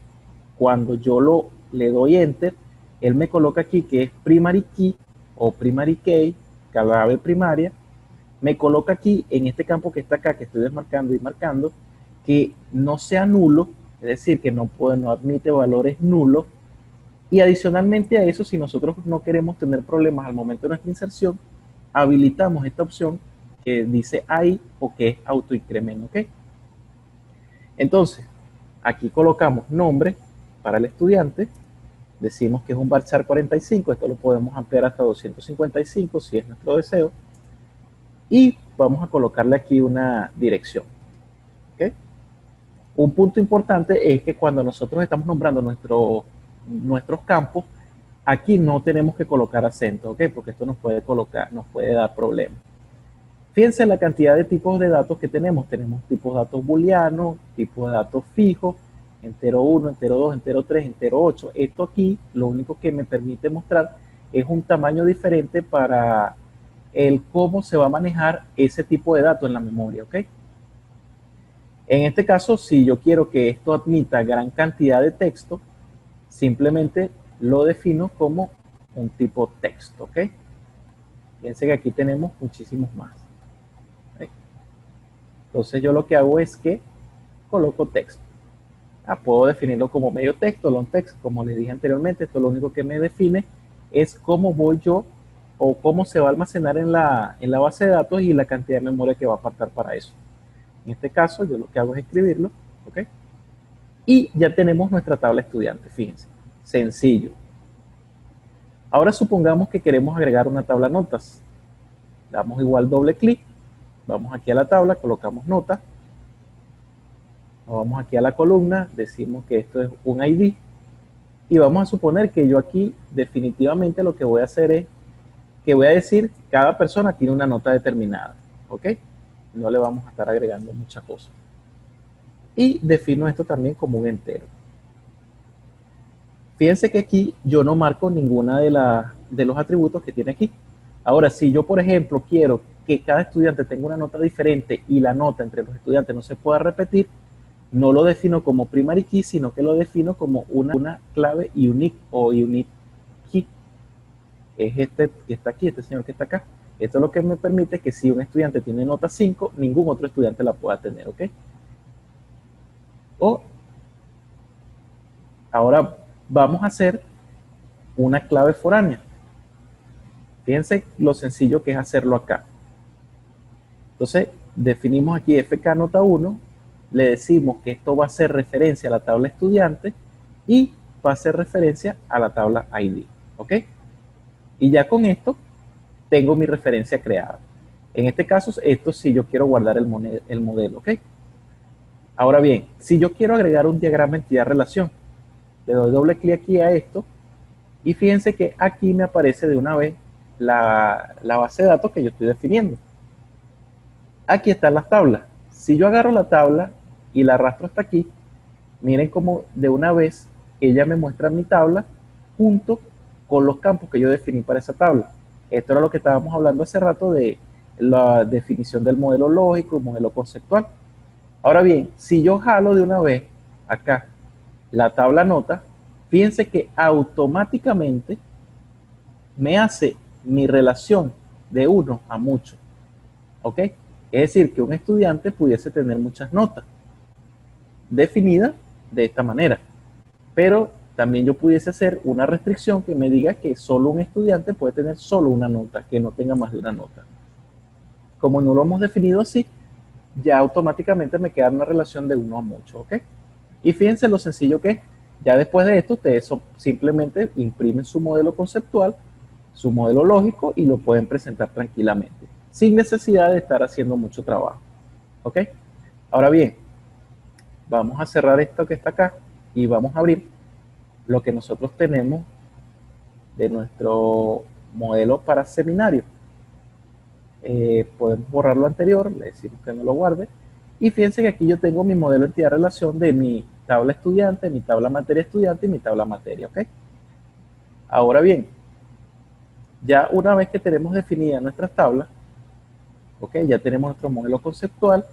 cuando yo le doy Enter, él me coloca aquí que es Primary Key o Primary Key, clave primaria, me coloca aquí en este campo que está acá, que estoy desmarcando y marcando, que no sea nulo, es decir, que no admite valores nulos, y adicionalmente a eso, si nosotros no queremos tener problemas al momento de nuestra inserción, habilitamos esta opción que dice ahí o que es autoincremento, ¿ok? Entonces, aquí colocamos nombre para el estudiante, decimos que es un varchar 45, esto lo podemos ampliar hasta 255 si es nuestro deseo, y vamos a colocarle aquí una dirección, ¿ok? Un punto importante es que cuando nosotros estamos nombrando nuestros campos, aquí no tenemos que colocar acento, ¿ok? Porque esto nos puede dar problemas. Fíjense la cantidad de tipos de datos que tenemos. Tenemos tipos de datos booleanos, tipos de datos fijos, entero 1, entero 2, entero 3, entero 8. Esto aquí lo único que me permite mostrar es un tamaño diferente para el cómo se va a manejar ese tipo de datos en la memoria, ¿ok? En este caso, si yo quiero que esto admita gran cantidad de texto, simplemente lo defino como un tipo texto, ¿ok? Fíjense que aquí tenemos muchísimos más. ¿Okay? Entonces yo lo que hago es que coloco texto. Puedo definirlo como medio texto, long text, como les dije anteriormente, esto lo único que me define es cómo voy yo o cómo se va a almacenar en la base de datos y la cantidad de memoria que va a apartar para eso. En este caso, yo lo que hago es escribirlo, ¿ok? Y ya tenemos nuestra tabla estudiante, fíjense, sencillo. Ahora supongamos que queremos agregar una tabla notas. Damos igual doble clic, vamos aquí a la tabla, colocamos nota, vamos aquí a la columna, decimos que esto es un ID y vamos a suponer que yo aquí definitivamente lo que voy a hacer es que voy a decir que cada persona tiene una nota determinada, ¿ok? No le vamos a estar agregando muchas cosas. Y defino esto también como un entero. Fíjense que aquí yo no marco ninguna de los atributos que tiene aquí. Ahora, si yo, por ejemplo, quiero que cada estudiante tenga una nota diferente y la nota entre los estudiantes no se pueda repetir, no lo defino como primary key, sino que lo defino como una clave unique o unique key. Es este que está aquí, este señor que está acá. Esto es lo que me permite que si un estudiante tiene nota 5, ningún otro estudiante la pueda tener, ¿ok? O ahora vamos a hacer una clave foránea. Fíjense lo sencillo que es hacerlo acá. Entonces, definimos aquí FK nota 1, le decimos que esto va a hacer referencia a la tabla estudiante y va a hacer referencia a la tabla ID, ¿ok? Y ya con esto tengo mi referencia creada. En este caso, esto sí yo quiero guardar el modelo, ¿ok? Ahora bien, si yo quiero agregar un diagrama entidad-relación, le doy doble clic aquí a esto y fíjense que aquí me aparece de una vez la base de datos que yo estoy definiendo. Aquí están las tablas. Si yo agarro la tabla y la arrastro hasta aquí, miren cómo de una vez ella me muestra mi tabla junto con los campos que yo definí para esa tabla. Esto era lo que estábamos hablando hace rato de la definición del modelo lógico, modelo conceptual. Ahora bien, si yo jalo de una vez acá la tabla nota, fíjense que automáticamente me hace mi relación de 1 a mucho. ¿Ok? Es decir, que un estudiante pudiese tener muchas notas definidas de esta manera. Pero también yo pudiese hacer una restricción que me diga que solo un estudiante puede tener solo una nota, que no tenga más de una nota. Como no lo hemos definido así, ya automáticamente me queda una relación de 1 a mucho, ¿ok? Y fíjense lo sencillo que es. Ya después de esto, ustedes simplemente imprimen su modelo conceptual, su modelo lógico y lo pueden presentar tranquilamente, sin necesidad de estar haciendo mucho trabajo, ¿ok? Ahora bien, vamos a cerrar esto que está acá y vamos a abrir lo que nosotros tenemos de nuestro modelo para seminario. Podemos borrar lo anterior, le decimos que no lo guarde. Y fíjense que aquí yo tengo mi modelo entidad-relación de mi tabla estudiante, mi tabla materia estudiante y mi tabla materia, ¿ok? Ahora bien, ya una vez que tenemos definidas nuestras tablas, ¿ok? Ya tenemos nuestro modelo conceptual,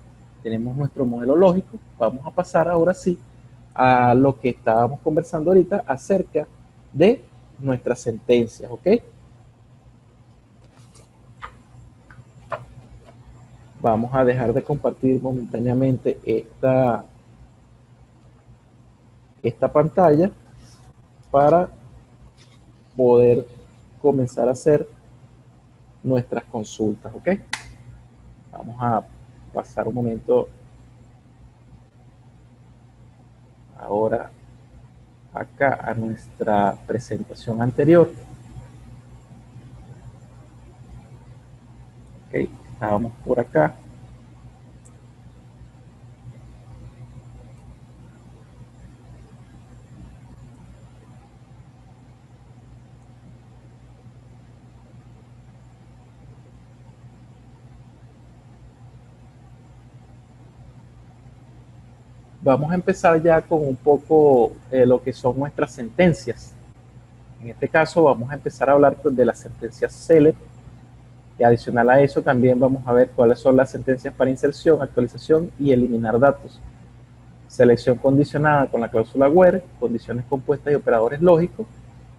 tenemos nuestro modelo lógico, vamos a pasar ahora sí a lo que estábamos conversando ahorita acerca de nuestras sentencias, ¿ok? Vamos a dejar de compartir momentáneamente esta pantalla para poder comenzar a hacer nuestras consultas, ¿ok? Vamos a pasar un momento ahora acá a nuestra presentación anterior. Ok, estábamos por acá. Vamos a empezar ya con un poco lo que son nuestras sentencias. En este caso vamos a empezar a hablar de las sentencias CELEB y adicional a eso también vamos a ver cuáles son las sentencias para inserción, actualización y eliminar datos. Selección condicionada con la cláusula WHERE, condiciones compuestas y operadores lógicos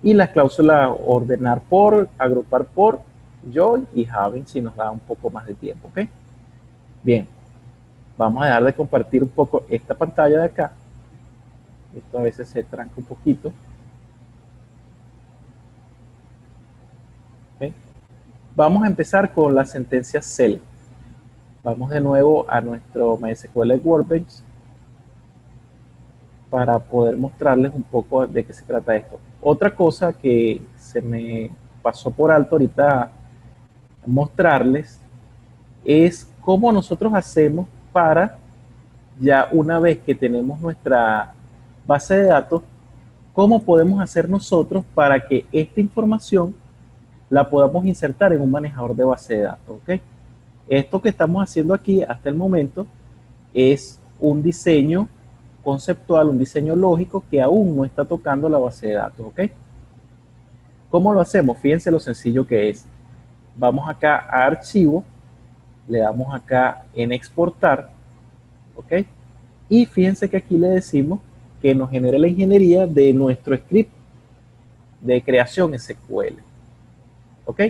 y las cláusulas ordenar por, agrupar por, join y having si nos da un poco más de tiempo, ¿ok? Bien, vamos a dejar de compartir un poco esta pantalla de acá. Esto a veces se tranca un poquito. Vamos a empezar con la sentencia select. Vamos de nuevo a nuestro MySQL Workbench para poder mostrarles un poco de qué se trata esto. Otra cosa que se me pasó por alto ahorita mostrarles es cómo nosotros hacemos para, ya una vez que tenemos nuestra base de datos, cómo podemos hacer nosotros para que esta información la podamos insertar en un manejador de base de datos, ¿ok? Esto que estamos haciendo aquí hasta el momento es un diseño conceptual, un diseño lógico que aún no está tocando la base de datos, ¿ok? ¿Cómo lo hacemos? Fíjense lo sencillo que es. Vamos acá a archivo, le damos acá en exportar, ¿ok? Y fíjense que aquí le decimos que nos genere la ingeniería de nuestro script de creación SQL, ¿ok?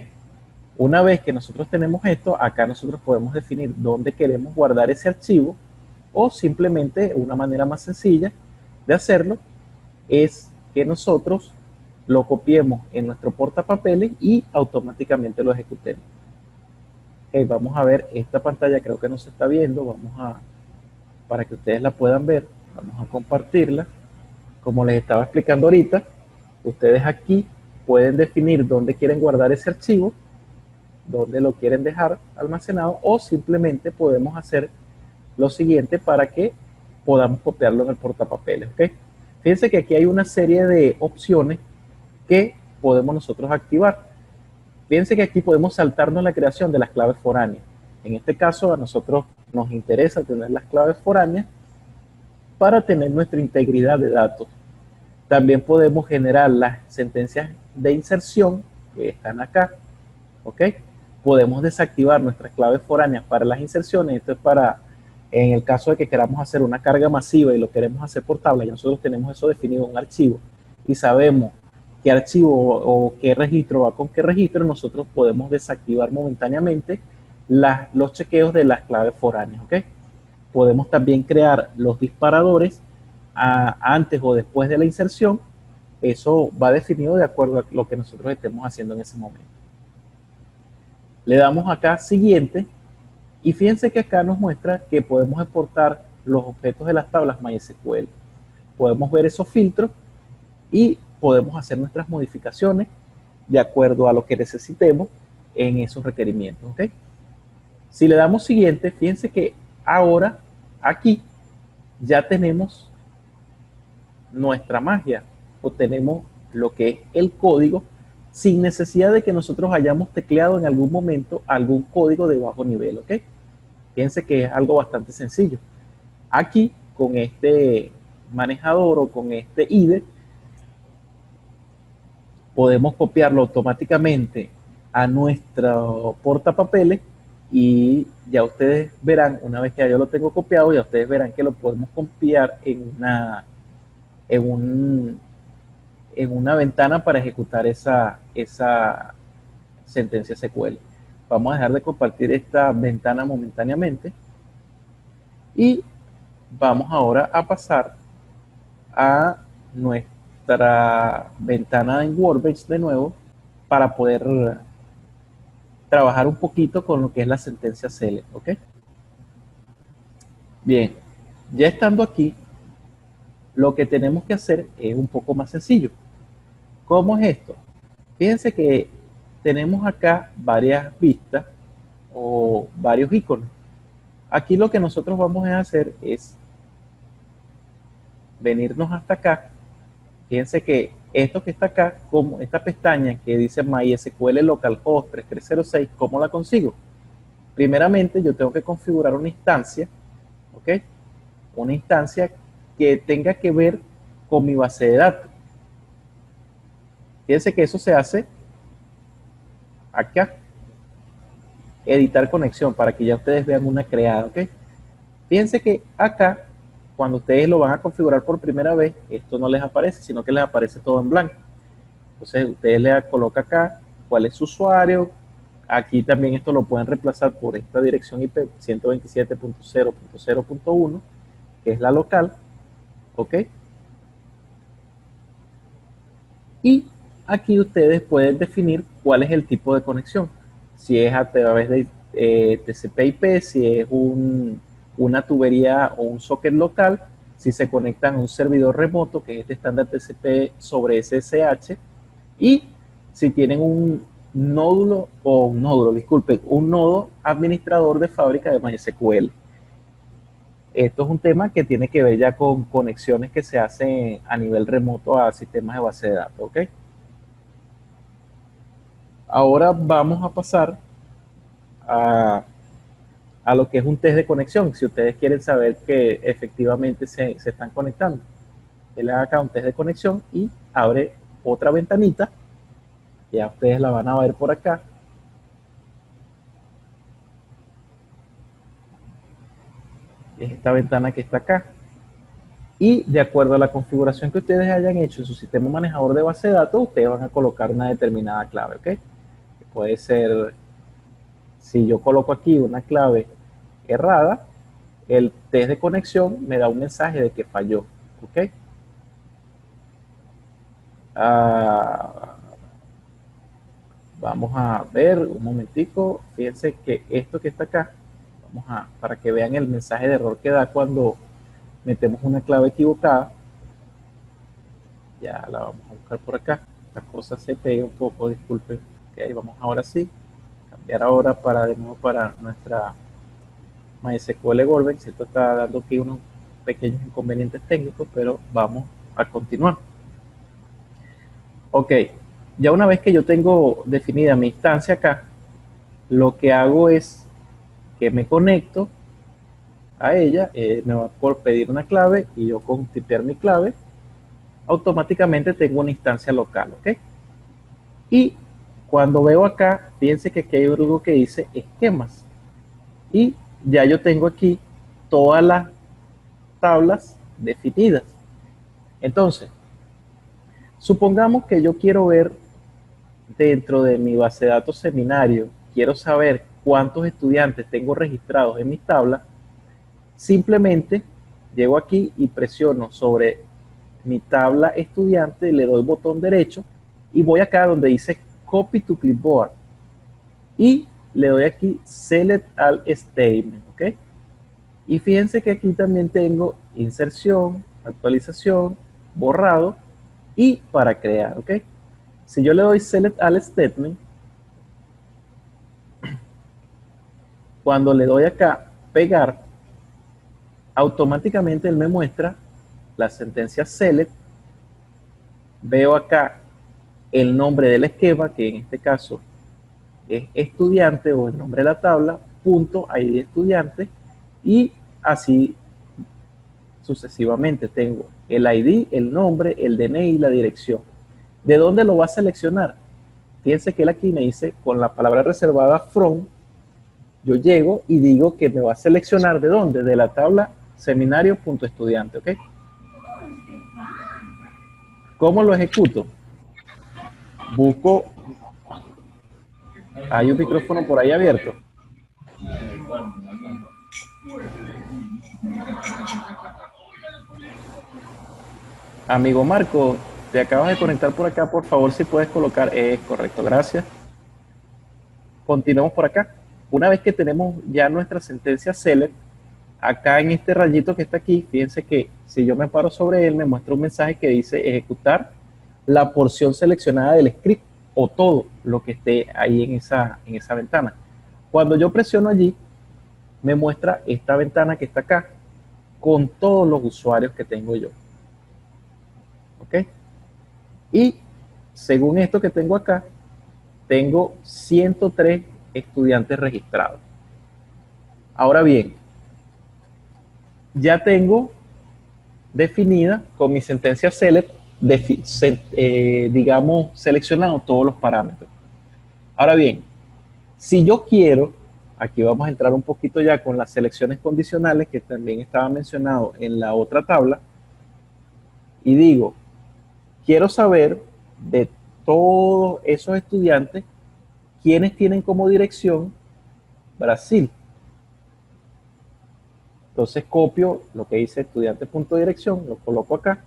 Una vez que nosotros tenemos esto, acá nosotros podemos definir dónde queremos guardar ese archivo, o simplemente una manera más sencilla de hacerlo es que nosotros lo copiemos en nuestro portapapeles y automáticamente lo ejecutemos. Okay, vamos a ver esta pantalla, creo que no se está viendo, para que ustedes la puedan ver, vamos a compartirla. Como les estaba explicando ahorita, ustedes aquí pueden definir dónde quieren guardar ese archivo, dónde lo quieren dejar almacenado, o simplemente podemos hacer lo siguiente para que podamos copiarlo en el portapapeles, ¿ok? Fíjense que aquí hay una serie de opciones que podemos nosotros activar. Fíjense que aquí podemos saltarnos la creación de las claves foráneas. En este caso a nosotros nos interesa tener las claves foráneas para tener nuestra integridad de datos. También podemos generar las sentencias de inserción que están acá, ¿ok? Podemos desactivar nuestras claves foráneas para las inserciones. Esto es para, en el caso de que queramos hacer una carga masiva y lo queremos hacer por tabla, y nosotros tenemos eso definido en un archivo y sabemos qué archivo o qué registro va con qué registro, nosotros podemos desactivar momentáneamente los chequeos de las claves foráneas, ¿ok? Podemos también crear los disparadores antes o después de la inserción. Eso va definido de acuerdo a lo que nosotros estemos haciendo en ese momento. Le damos acá siguiente y fíjense que acá nos muestra que podemos exportar los objetos de las tablas MySQL. Podemos ver esos filtros y podemos hacer nuestras modificaciones de acuerdo a lo que necesitemos en esos requerimientos, ¿ok? Si le damos siguiente, fíjense que ahora aquí ya tenemos nuestra magia, o tenemos lo que es el código sin necesidad de que nosotros hayamos tecleado en algún momento algún código de bajo nivel, ¿ok? Fíjense que es algo bastante sencillo. Aquí, con este manejador o con este IDE, podemos copiarlo automáticamente a nuestro portapapeles y ya ustedes verán, una vez que ya yo lo tengo copiado, ya ustedes verán que lo podemos copiar en una ventana para ejecutar esa sentencia SQL. Vamos a dejar de compartir esta ventana momentáneamente y vamos ahora a pasar a nuestra ventana en Workbench de nuevo para poder trabajar un poquito con lo que es la sentencia select, ¿ok? Bien, ya estando aquí, lo que tenemos que hacer es un poco más sencillo. ¿Cómo es esto? Fíjense que tenemos acá varias vistas o varios iconos. Aquí lo que nosotros vamos a hacer es venirnos hasta acá. Fíjense que esto que está acá, como esta pestaña que dice MySQL localhost 3306, ¿cómo la consigo? Primeramente yo tengo que configurar una instancia, ¿ok? Una instancia que tenga que ver con mi base de datos. Fíjense que eso se hace acá, editar conexión, para que ya ustedes vean una creada, ¿ok? Fíjense que acá, cuando ustedes lo van a configurar por primera vez, esto no les aparece, sino que les aparece todo en blanco. Entonces ustedes le colocan acá cuál es su usuario. Aquí también esto lo pueden reemplazar por esta dirección IP 127.0.0.1, que es la local, ¿ok? Y aquí ustedes pueden definir cuál es el tipo de conexión. si es a través de TCP/IP, si es una tubería o un socket local, si se conectan a un servidor remoto, que es este estándar TCP sobre SSH, y si tienen un un nodo administrador de fábrica de MySQL. Esto es un tema que tiene que ver ya con conexiones que se hacen a nivel remoto a sistemas de base de datos, ¿ok? Ahora vamos a pasar a lo que es un test de conexión, si ustedes quieren saber que efectivamente se están conectando. Él haga acá un test de conexión y abre otra ventanita, ya ustedes la van a ver por acá. Es esta ventana que está acá. Y de acuerdo a la configuración que ustedes hayan hecho en su sistema manejador de base de datos, ustedes van a colocar una determinada clave, ¿ok? Puede ser, si yo coloco aquí una clave errada, el test de conexión me da un mensaje de que falló, ¿ok? Vamos a ver un momentico, fíjense que esto que está acá, para que vean el mensaje de error que da cuando metemos una clave equivocada. Ya la vamos a buscar por acá, la cosa se pega un poco, disculpen. Ok, vamos ahora sí, cambiar ahora de nuevo para nuestra MySQL Workbench. Esto está dando aquí unos pequeños inconvenientes técnicos, pero vamos a continuar. Ok, ya una vez que yo tengo definida mi instancia acá, lo que hago es que me conecto a ella, me va por pedir una clave y yo con tipear mi clave, automáticamente tengo una instancia local, ¿ok? Y cuando veo acá, fíjense que aquí hay algo que dice esquemas y ya yo tengo aquí todas las tablas definidas. Entonces, supongamos que yo quiero ver dentro de mi base de datos seminario, quiero saber cuántos estudiantes tengo registrados en mis tablas. Simplemente llego aquí y presiono sobre mi tabla estudiante, le doy botón derecho y voy acá donde dice Copy to Clipboard y le doy aquí Select All Statement, ¿ok? Y fíjense que aquí también tengo inserción, actualización, borrado y para crear, ¿ok? Si yo le doy Select All Statement, cuando le doy acá pegar, automáticamente él me muestra la sentencia Select. Veo acá el nombre del esquema, que en este caso es estudiante o el nombre de la tabla, punto ID de estudiante, y así sucesivamente. Tengo el ID, el nombre, el DNI y la dirección. ¿De dónde lo va a seleccionar? Fíjense que él aquí me dice con la palabra reservada from, yo llego y digo que me va a seleccionar de dónde, de la tabla seminario.estudiante, ¿ok? ¿Cómo lo ejecuto? Busco, hay un micrófono por ahí abierto. Amigo Marco, te acabas de conectar por acá, por favor, si puedes colocar, correcto, gracias. Continuamos por acá. Una vez que tenemos ya nuestra sentencia select, acá en este rayito que está aquí, fíjense que si yo me paro sobre él, me muestra un mensaje que dice ejecutar la porción seleccionada del script o todo lo que esté ahí en esa ventana. Cuando yo presiono allí, me muestra esta ventana que está acá con todos los usuarios que tengo yo. ¿Ok? Y según esto que tengo acá, tengo 103 estudiantes registrados. Ahora bien, ya tengo definida con mi sentencia select, digamos, seleccionado todos los parámetros. Ahora bien, si yo quiero, aquí vamos a entrar un poquito ya con las selecciones condicionales que también estaba mencionado en la otra tabla, y digo, quiero saber de todos esos estudiantes quiénes tienen como dirección Brasil. Entonces copio lo que dice estudiante.dirección, lo coloco acá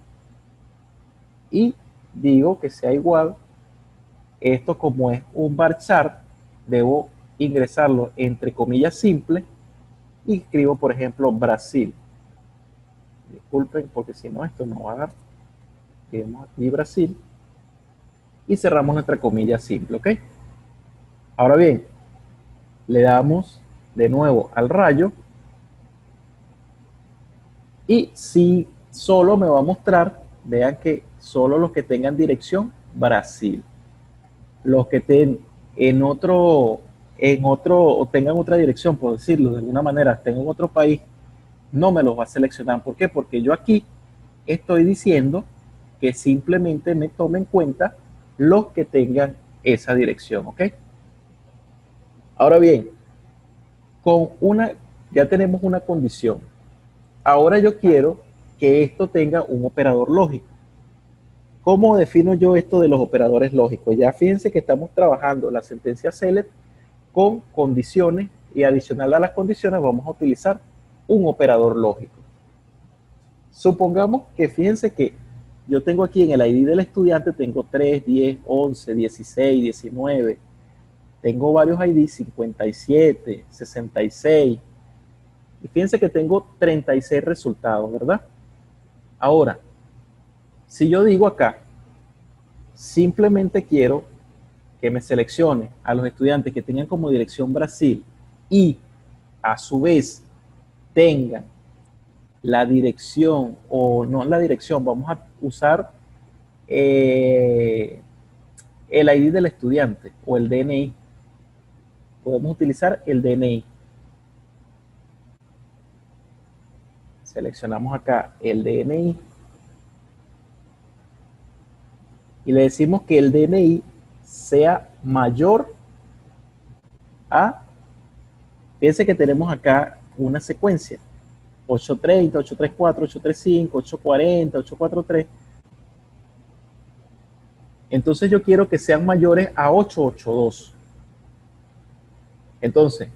y digo que sea igual. Esto, como es un bar chart, debo ingresarlo entre comillas simples y escribo, por ejemplo, Brasil. Disculpen, porque si no, esto no va a dar. Escribimos aquí Brasil y cerramos nuestra comilla simple, ¿ok? Ahora bien, le damos de nuevo al rayo y si solo me va a mostrar, vean que solo los que tengan dirección Brasil. Los que estén en otro, o tengan otra dirección, por decirlo de alguna manera, estén en otro país, no me los va a seleccionar. ¿Por qué? Porque yo aquí estoy diciendo que simplemente me tome en cuenta los que tengan esa dirección, ¿ok? Ahora bien, ya tenemos una condición. Ahora yo quiero que esto tenga un operador lógico. ¿Cómo defino yo esto de los operadores lógicos? Ya fíjense que estamos trabajando la sentencia select con condiciones y adicional a las condiciones vamos a utilizar un operador lógico. Supongamos que fíjense que yo tengo aquí en el ID del estudiante, tengo 3, 10, 11, 16, 19, tengo varios ID, 57, 66, y fíjense que tengo 36 resultados, ¿verdad? Ahora, si yo digo acá, simplemente quiero que me seleccione a los estudiantes que tengan como dirección Brasil y a su vez tengan la dirección, o no la dirección, vamos a usar el ID del estudiante o el DNI. Podemos utilizar el DNI. Seleccionamos acá el DNI y le decimos que el DNI sea mayor a, fíjense que tenemos acá una secuencia, 830, 834, 835, 840, 843. Entonces yo quiero que sean mayores a 882. Entonces,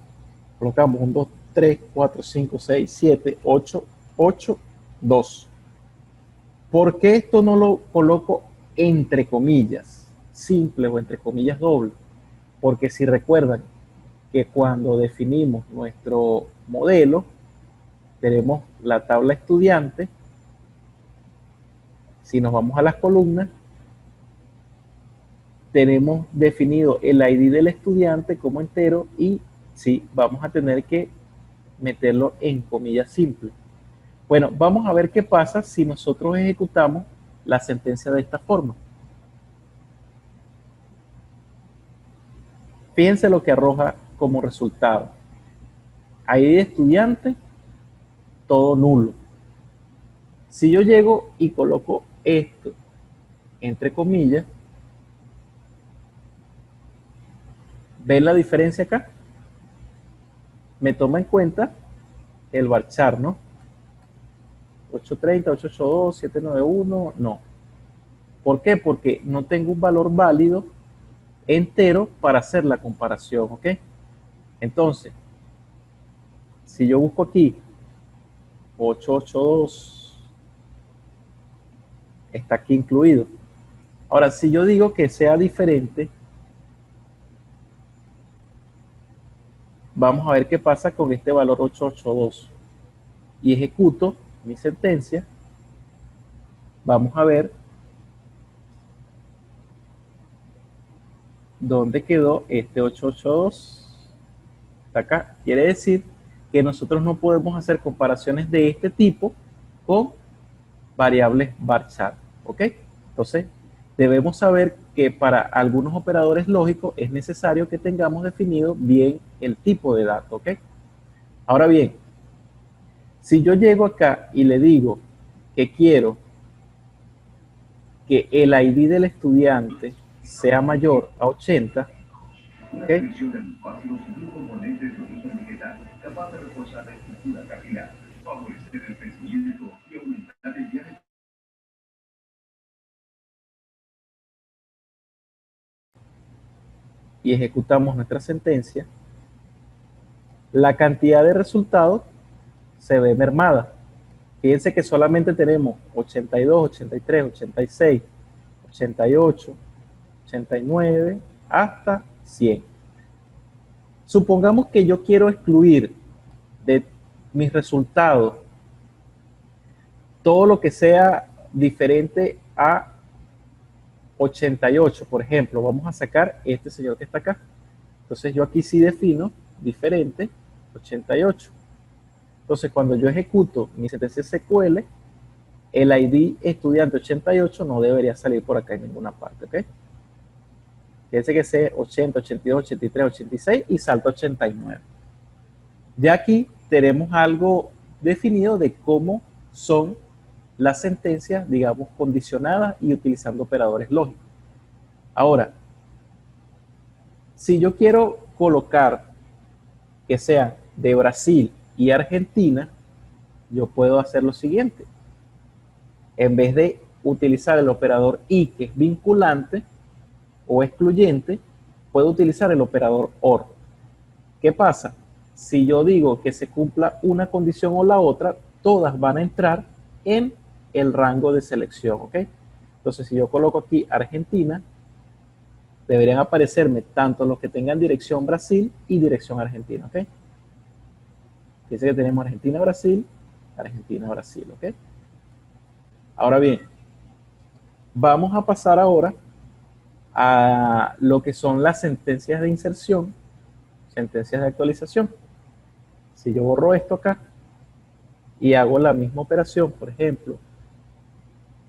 colocamos 1, 2, 3, 4, 5, 6, 7, 8, 8, 2. ¿Por qué esto no lo coloco entre comillas simple o entre comillas doble? Porque si recuerdan que cuando definimos nuestro modelo, tenemos la tabla estudiante. Si nos vamos a las columnas, tenemos definido el ID del estudiante como entero y sí, vamos a tener que meterlo en comillas simples. Bueno, vamos a ver qué pasa si nosotros ejecutamos la sentencia de esta forma. Fíjense lo que arroja como resultado. ID de estudiante, todo nulo. Si yo llego y coloco esto entre comillas, ¿ven la diferencia acá? Me toma en cuenta el varchar, ¿no? 830, 882, 791, no. ¿Por qué? Porque no tengo un valor válido entero para hacer la comparación, ¿ok? Entonces, si yo busco aquí 882, está aquí incluido. Ahora, si yo digo que sea diferente, vamos a ver qué pasa con este valor 882. Y ejecuto mi sentencia. Vamos a ver dónde quedó este 882. Está acá. Quiere decir que nosotros no podemos hacer comparaciones de este tipo con variables varchar, ¿ok? Entonces, debemos saber que para algunos operadores lógicos es necesario que tengamos definido bien el tipo de dato, ¿ok? Ahora bien, si yo llego acá y le digo que quiero que el ID del estudiante sea mayor a 80, ¿ok? Y ejecutamos nuestra sentencia, la cantidad de resultados se ve mermada. Fíjense que solamente tenemos 82, 83, 86, 88, 89 hasta 100. Supongamos que yo quiero excluir de mis resultados todo lo que sea diferente a 88, por ejemplo. Vamos a sacar este señor que está acá. Entonces yo aquí sí defino diferente 88. Entonces cuando yo ejecuto mi sentencia SQL, el ID estudiante 88 no debería salir por acá en ninguna parte, ¿ok? Fíjense que sea 80, 82, 83, 86 y salta 89. Ya aquí tenemos algo definido de cómo son las sentencias, digamos, condicionadas y utilizando operadores lógicos. Ahora, si yo quiero colocar que sean de Brasil y Argentina, yo puedo hacer lo siguiente. En vez de utilizar el operador y, que es vinculante o excluyente, puedo utilizar el operador OR. ¿Qué pasa? Si yo digo que se cumpla una condición o la otra, todas van a entrar en el rango de selección, ¿ok? Entonces, si yo coloco aquí Argentina, deberían aparecerme tanto los que tengan dirección Brasil y dirección Argentina, ¿ok? Fíjense que tenemos Argentina, Brasil, Argentina, Brasil, ¿ok? Ahora bien, vamos a pasar ahora a lo que son las sentencias de inserción, sentencias de actualización. Si yo borro esto acá y hago la misma operación, por ejemplo,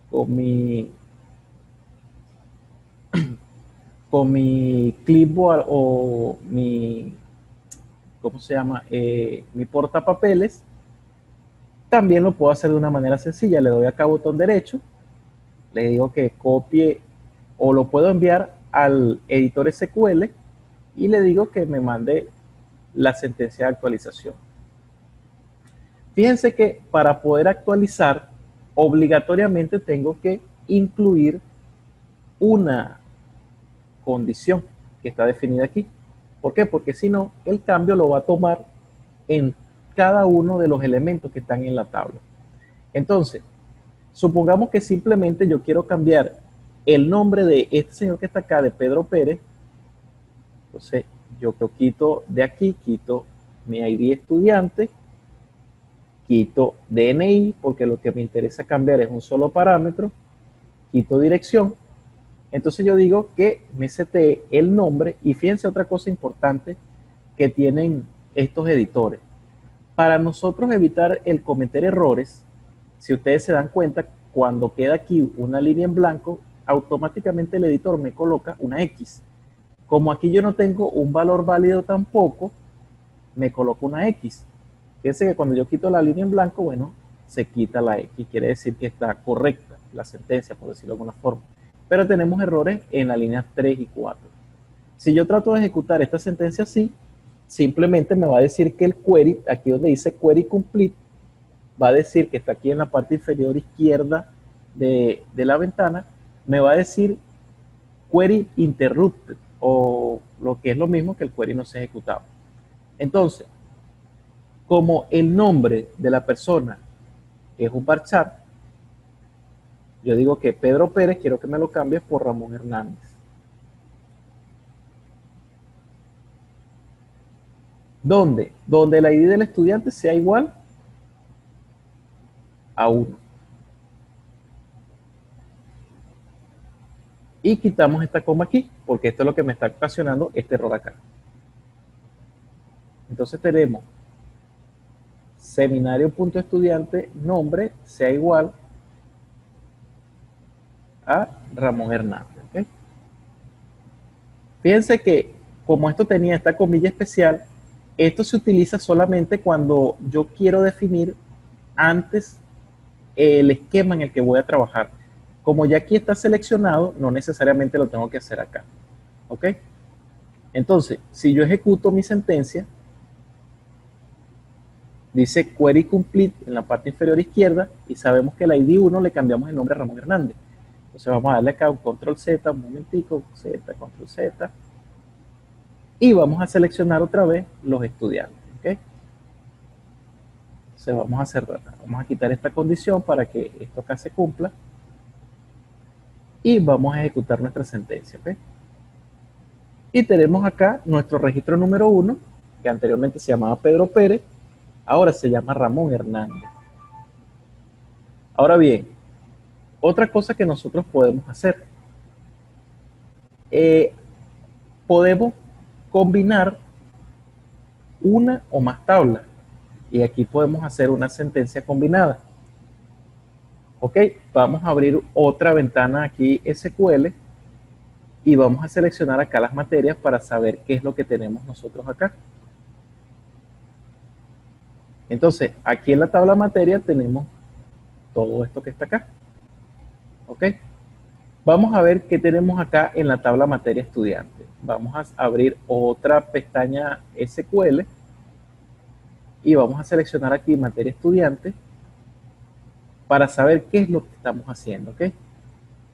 con mi clipboard o mi, ¿cómo se llama? Mi portapapeles, también lo puedo hacer de una manera sencilla. Le doy acá botón derecho, le digo que copie o lo puedo enviar al editor SQL y le digo que me mande la sentencia de actualización. Fíjense que para poder actualizar, obligatoriamente tengo que incluir una condición que está definida aquí. ¿Por qué? Porque si no, el cambio lo va a tomar en cada uno de los elementos que están en la tabla. Entonces, supongamos que simplemente yo quiero cambiar el nombre de este señor que está acá, de Pedro Pérez. Entonces, yo lo quito de aquí, quito mi ID estudiante, quito DNI, porque lo que me interesa cambiar es un solo parámetro, quito dirección. Entonces yo digo que me setee el nombre, y fíjense otra cosa importante que tienen estos editores. Para nosotros evitar el cometer errores, si ustedes se dan cuenta, cuando queda aquí una línea en blanco, automáticamente el editor me coloca una X. Como aquí yo no tengo un valor válido tampoco, me coloca una X. Fíjense que cuando yo quito la línea en blanco, bueno, se quita la X. Quiere decir que está correcta la sentencia, por decirlo de alguna forma. Pero tenemos errores en la línea 3 y 4. Si yo trato de ejecutar esta sentencia así, simplemente me va a decir que el query, aquí donde dice query complete, va a decir que está aquí en la parte inferior izquierda de la ventana, me va a decir query interrupted, o lo que es lo mismo que el query no se ha ejecutado. Entonces, como el nombre de la persona es un varchar, yo digo que Pedro Pérez quiero que me lo cambies por Ramón Hernández. ¿Dónde? Donde el ID del estudiante sea igual a 1. Y quitamos esta coma aquí, porque esto es lo que me está ocasionando este error acá. Entonces tenemos seminario.estudiante nombre sea igual a Ramón Hernández. ¿Okay? Fíjense que como esto tenía esta comilla especial, esto se utiliza solamente cuando yo quiero definir antes el esquema en el que voy a trabajar. Como ya aquí está seleccionado, no necesariamente lo tengo que hacer acá. ¿Ok? Entonces, si yo ejecuto mi sentencia, dice query complete en la parte inferior izquierda y sabemos que el ID 1 le cambiamos el nombre a Ramón Hernández. Entonces vamos a darle acá un control Z, un momentico, Z, control Z. Y vamos a seleccionar otra vez los estudiantes. ¿Okay? Entonces vamos a cerrar, vamos a quitar esta condición para que esto acá se cumpla. Y vamos a ejecutar nuestra sentencia. ¿Okay? Y tenemos acá nuestro registro número 1, que anteriormente se llamaba Pedro Pérez, ahora se llama Ramón Hernández. Ahora bien, otra cosa que nosotros podemos hacer, podemos combinar una o más tablas. Y aquí podemos hacer una sentencia combinada. Ok, vamos a abrir otra ventana aquí SQL y vamos a seleccionar acá las materias para saber qué es lo que tenemos nosotros acá. Entonces, aquí en la tabla materia tenemos todo esto que está acá. Ok, vamos a ver qué tenemos acá en la tabla materia estudiante. Vamos a abrir otra pestaña SQL y vamos a seleccionar aquí materia estudiante para saber qué es lo que estamos haciendo. ¿Ok?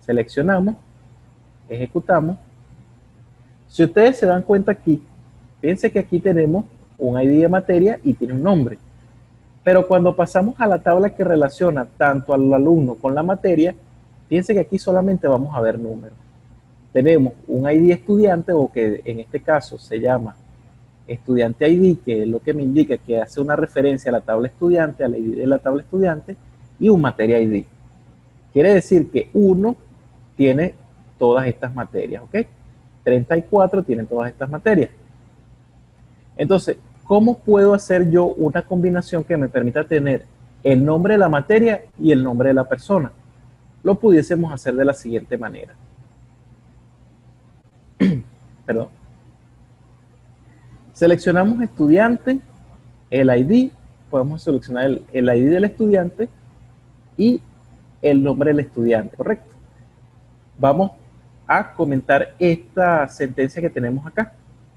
Seleccionamos, ejecutamos. Si ustedes se dan cuenta aquí, fíjense que aquí tenemos un ID de materia y tiene un nombre. Pero cuando pasamos a la tabla que relaciona tanto al alumno con la materia, fíjense que aquí solamente vamos a ver números. Tenemos un ID estudiante, o que en este caso se llama estudiante ID, que es lo que me indica que hace una referencia a la tabla estudiante, al ID de la tabla estudiante, y un materia ID. Quiere decir que uno tiene todas estas materias, ¿ok? 34 tienen todas estas materias. Entonces, ¿cómo puedo hacer yo una combinación que me permita tener el nombre de la materia y el nombre de la persona? Lo pudiésemos hacer de la siguiente manera. Perdón. Seleccionamos estudiante, el ID, podemos seleccionar el ID del estudiante y el nombre del estudiante, ¿correcto? Vamos a comentar esta sentencia que tenemos acá.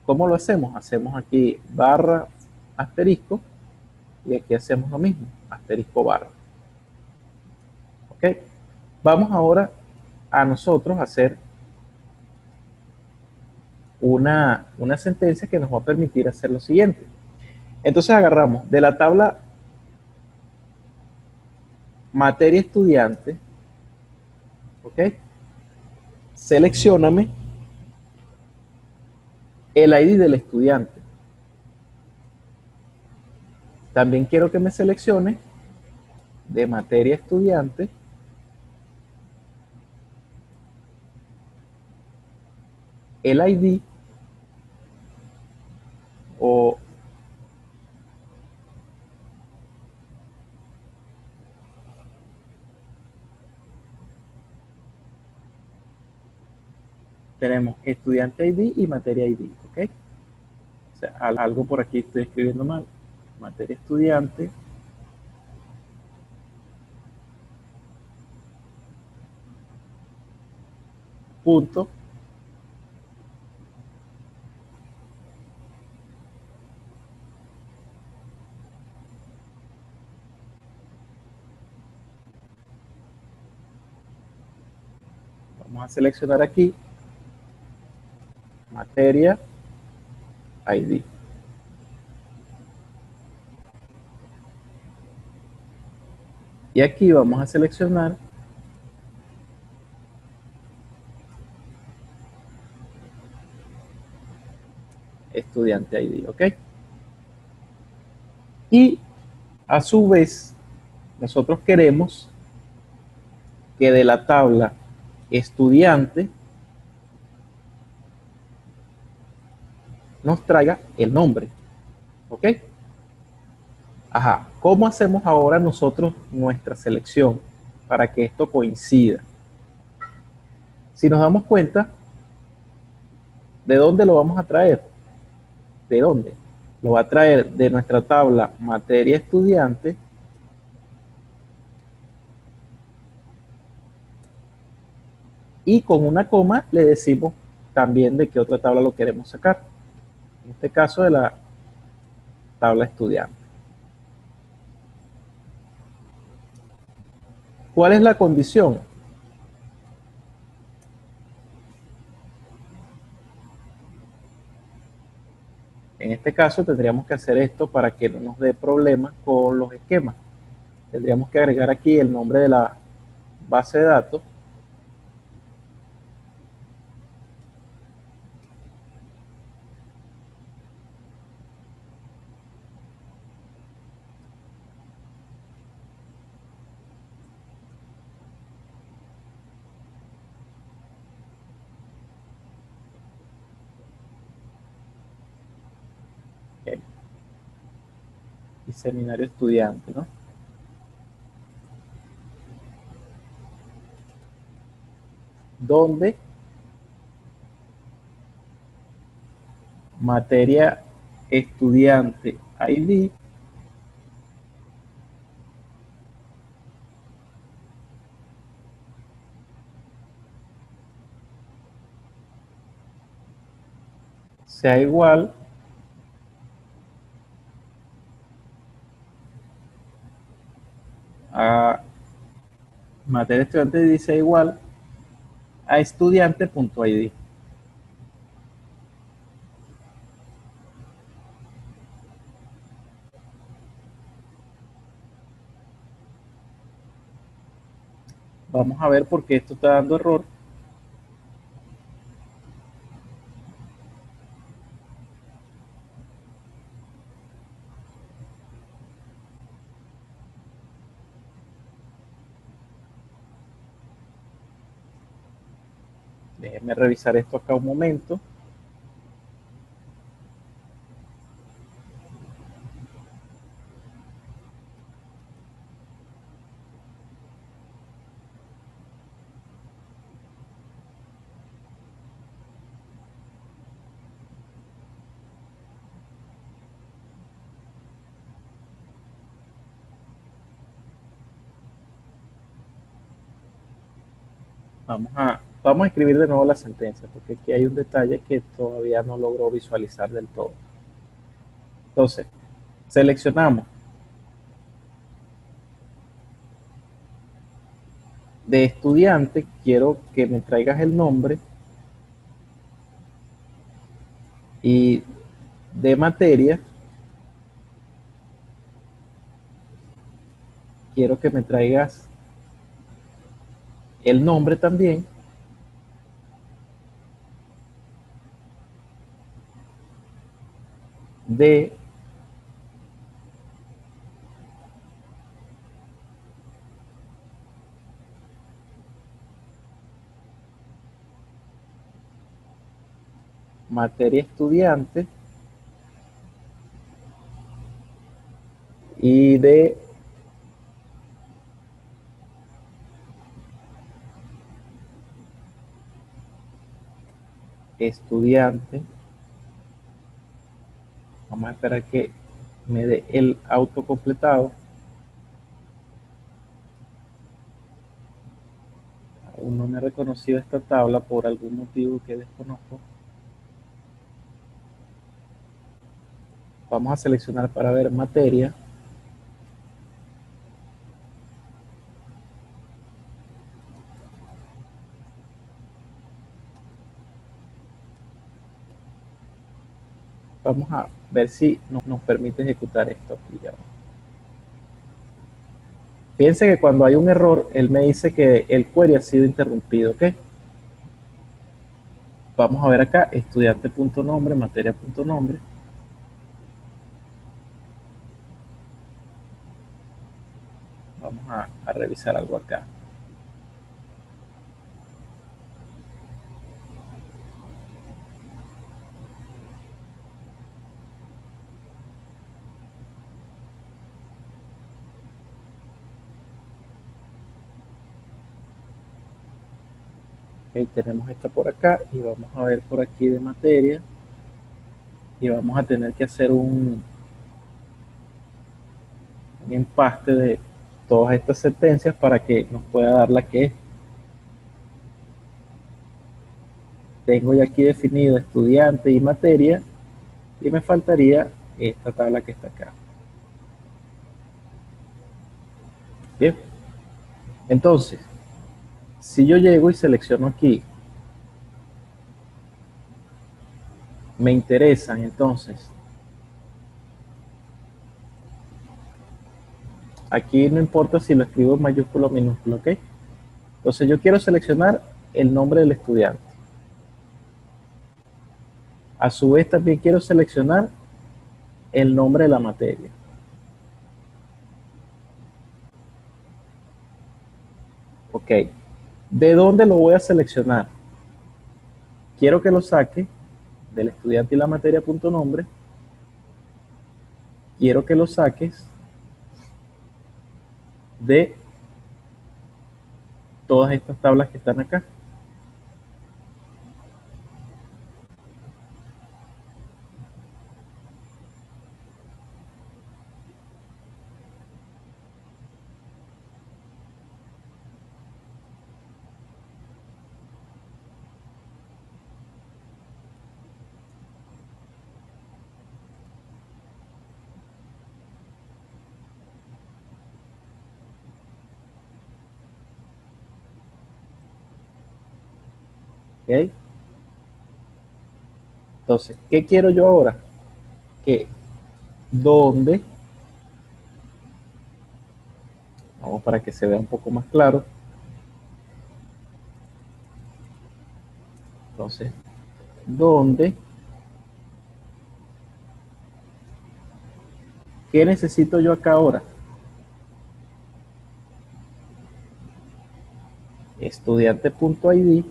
¿Cómo lo hacemos? Hacemos aquí barra asterisco y aquí hacemos lo mismo, asterisco barra. ¿Ok? Vamos ahora a nosotros hacer una sentencia que nos va a permitir hacer lo siguiente. Entonces agarramos de la tabla materia estudiante, ¿ok? Seleccióname el ID del estudiante. También quiero que me seleccione de materia estudiante el ID o tenemos estudiante ID y materia ID, ¿ok? O sea, algo por aquí estoy escribiendo mal. Materia estudiante. Punto. Vamos a seleccionar aquí materia ID. Y aquí vamos a seleccionar estudiante ID, ¿ok? Y a su vez, nosotros queremos que de la tabla estudiante nos traiga el nombre, ¿ok? Ajá, ¿cómo hacemos ahora nosotros nuestra selección para que esto coincida? Si nos damos cuenta, ¿de dónde lo vamos a traer? ¿De dónde? Lo va a traer de nuestra tabla materia estudiante y con una coma le decimos también de qué otra tabla lo queremos sacar. En este caso de la tabla estudiante. ¿Cuál es la condición? En este caso tendríamos que hacer esto para que no nos dé problemas con los esquemas. Tendríamos que agregar aquí el nombre de la base de datos. y seminario estudiante, ¿no? Donde materia estudiante ID sea igual a materia estudiante ID sea igual a estudiante.id. Vamos a ver por qué esto está dando error. Déjenme revisar esto acá un momento. Vamos a escribir de nuevo la sentencia, porque aquí hay un detalle que todavía no logro visualizar del todo. Entonces, seleccionamos de estudiante, quiero que me traigas el nombre, y de materia, quiero que me traigas el nombre también, de materia estudiante y de estudiante. Vamos a esperar que me dé el autocompletado. Aún no me ha reconocido esta tabla por algún motivo que desconozco. Vamos a seleccionar para ver materia. Vamos a ver si nos permite ejecutar esto aquí ya. Fíjense que cuando hay un error, él me dice que el query ha sido interrumpido, ¿ok? Vamos a ver acá, estudiante.nombre, materia.nombre. Vamos a revisar algo acá. Okay, tenemos esta por acá y vamos a ver por aquí de materia y vamos a tener que hacer un empaste de todas estas sentencias para que nos pueda dar la que es. Tengo ya aquí definido estudiante y materia y me faltaría esta tabla que está acá. Bien, entonces si yo llego y selecciono aquí, me interesan entonces, aquí no importa si lo escribo en mayúscula o minúscula, ¿ok? Entonces yo quiero seleccionar el nombre del estudiante. A su vez también quiero seleccionar el nombre de la materia. Ok, ¿de dónde lo voy a seleccionar? Quiero que lo saque del estudiante y la materia.nombre quiero que lo saques de todas estas tablas que están acá. ¿Ok? Entonces, ¿qué quiero yo ahora? Que donde, vamos para que se vea un poco más claro. Entonces, donde, ¿qué necesito yo acá ahora? Estudiante.id.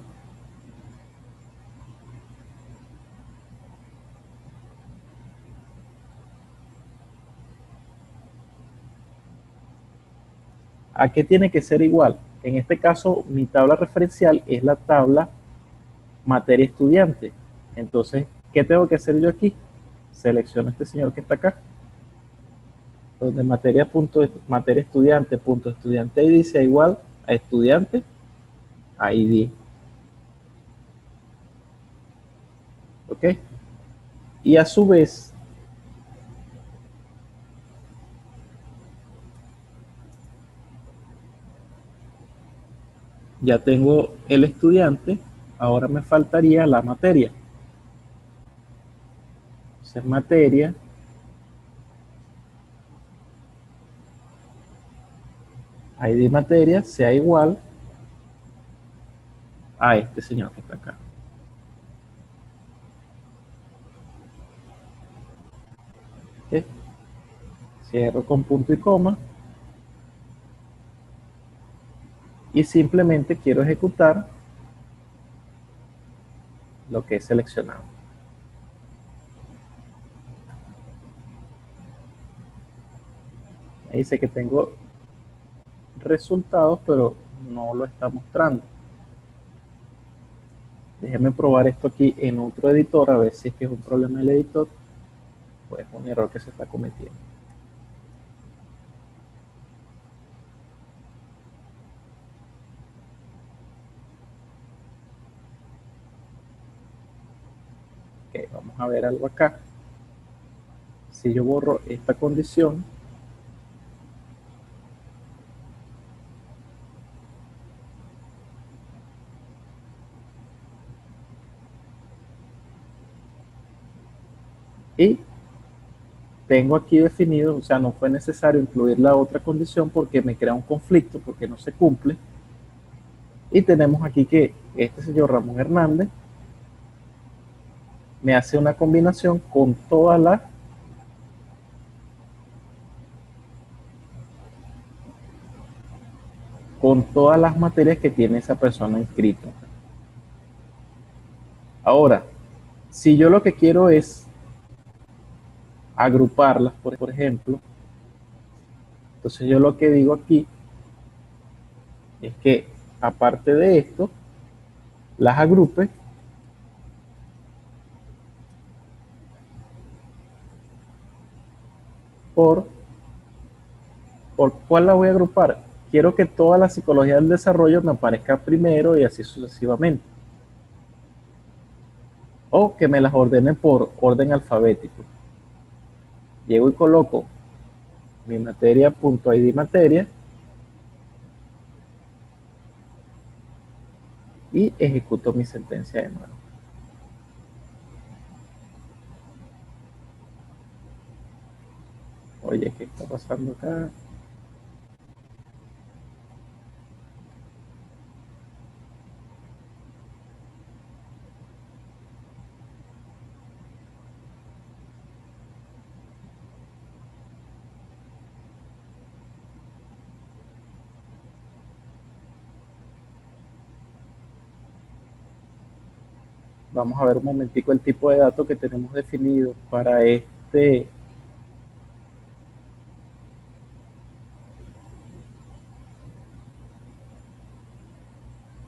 ¿A qué tiene que ser igual? En este caso, mi tabla referencial es la tabla materia estudiante. Entonces, ¿qué tengo que hacer yo aquí? Selecciono a este señor que está acá, donde materia estudiante punto estudiante ID sea igual a estudiante ID. ¿Ok? Y a su vez, ya tengo el estudiante, ahora me faltaría la materia. Entonces, materia ID materia sea igual a este señor que está acá. ¿Ok? Cierro con punto y coma y simplemente quiero ejecutar lo que he seleccionado. Me dice que tengo resultados, pero no lo está mostrando. Déjeme probar esto aquí en otro editor, a ver si es que es un problema del editor o es un error que se está cometiendo. Ok, vamos a ver algo acá. Si yo borro esta condición, y tengo aquí definido, o sea, no fue necesario incluir la otra condición porque me crea un conflicto, porque no se cumple. Y tenemos aquí que este señor Ramón Hernández me hace una combinación con todas las materias que tiene esa persona inscrita. Ahora, si yo lo que quiero es agruparlas, por ejemplo, entonces yo lo que digo aquí es que aparte de esto, las agrupe por, ¿por cuál la voy a agrupar? Quiero que toda la psicología del desarrollo me aparezca primero y así sucesivamente. O que me las ordene por orden alfabético. Llego y coloco mi materia.id materia y ejecuto mi sentencia de nuevo. Oye, ¿qué está pasando acá? Vamos a ver un momentico el tipo de datos que tenemos definido para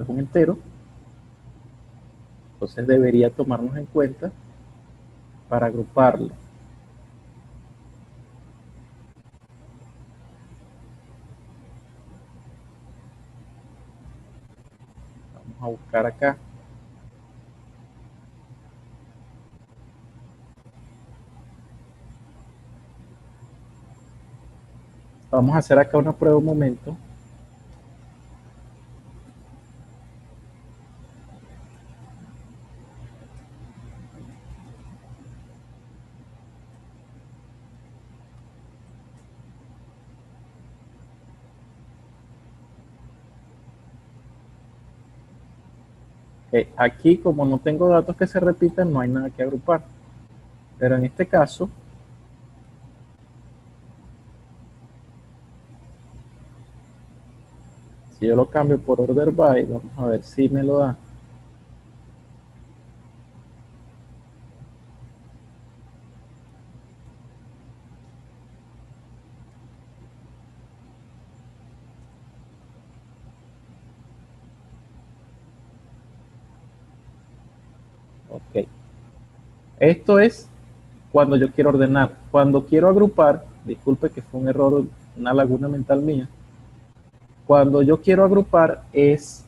es un entero, entonces debería tomarnos en cuenta para agruparlo. Vamos a buscar acá. Vamos a hacer acá una prueba un momento. Aquí, como no tengo datos que se repitan, no hay nada que agrupar. Pero en este caso, si yo lo cambio por order by, vamos a ver si me lo da. Ok. Esto es cuando yo quiero ordenar. Cuando quiero agrupar, disculpe que fue un error, una laguna mental mía. Cuando yo quiero agrupar es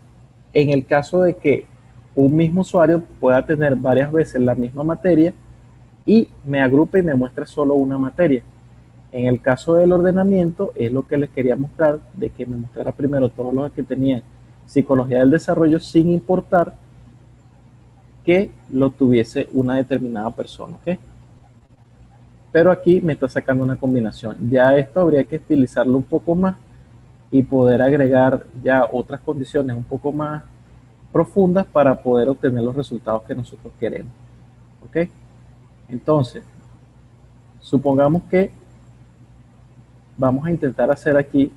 en el caso de que un mismo usuario pueda tener varias veces la misma materia y me agrupe y me muestre solo una materia. En el caso del ordenamiento es lo que les quería mostrar, de que me mostrara primero todos los que tenían psicología del desarrollo sin importar que lo tuviese una determinada persona, ¿ok? Pero aquí me está sacando una combinación. Ya esto habría que estilizarlo un poco más y poder agregar ya otras condiciones un poco más profundas para poder obtener los resultados que nosotros queremos, ¿ok? Entonces, supongamos que vamos a intentar hacer aquí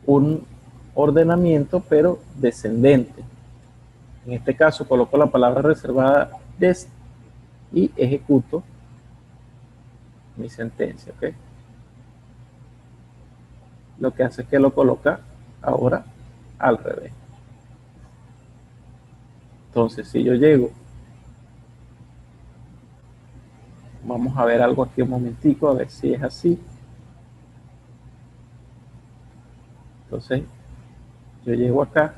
un ordenamiento, pero descendente. En este caso coloco la palabra reservada des y ejecuto mi sentencia, ¿ok? Lo que hace es que lo coloca ahora al revés. Entonces, si yo llego, vamos a ver algo aquí un momentico, a ver si es así. Entonces, yo llego acá.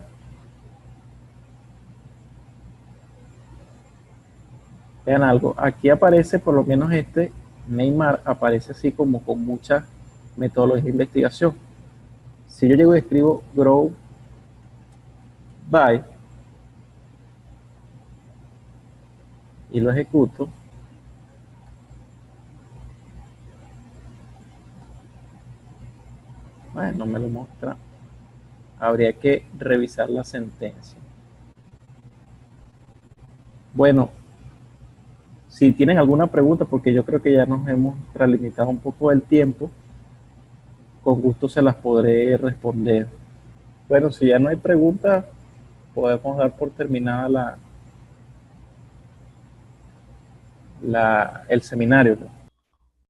Vean algo, aquí aparece por lo menos este Neymar, aparece así como con mucha metodología de investigación. Si yo llego y escribo grow by y lo ejecuto, bueno, no me lo muestra. Habría que revisar la sentencia. Bueno, si tienen alguna pregunta, porque yo creo que ya nos hemos limitado un poco el tiempo, con gusto se las podré responder. Bueno, si ya no hay preguntas, podemos dar por terminada el seminario.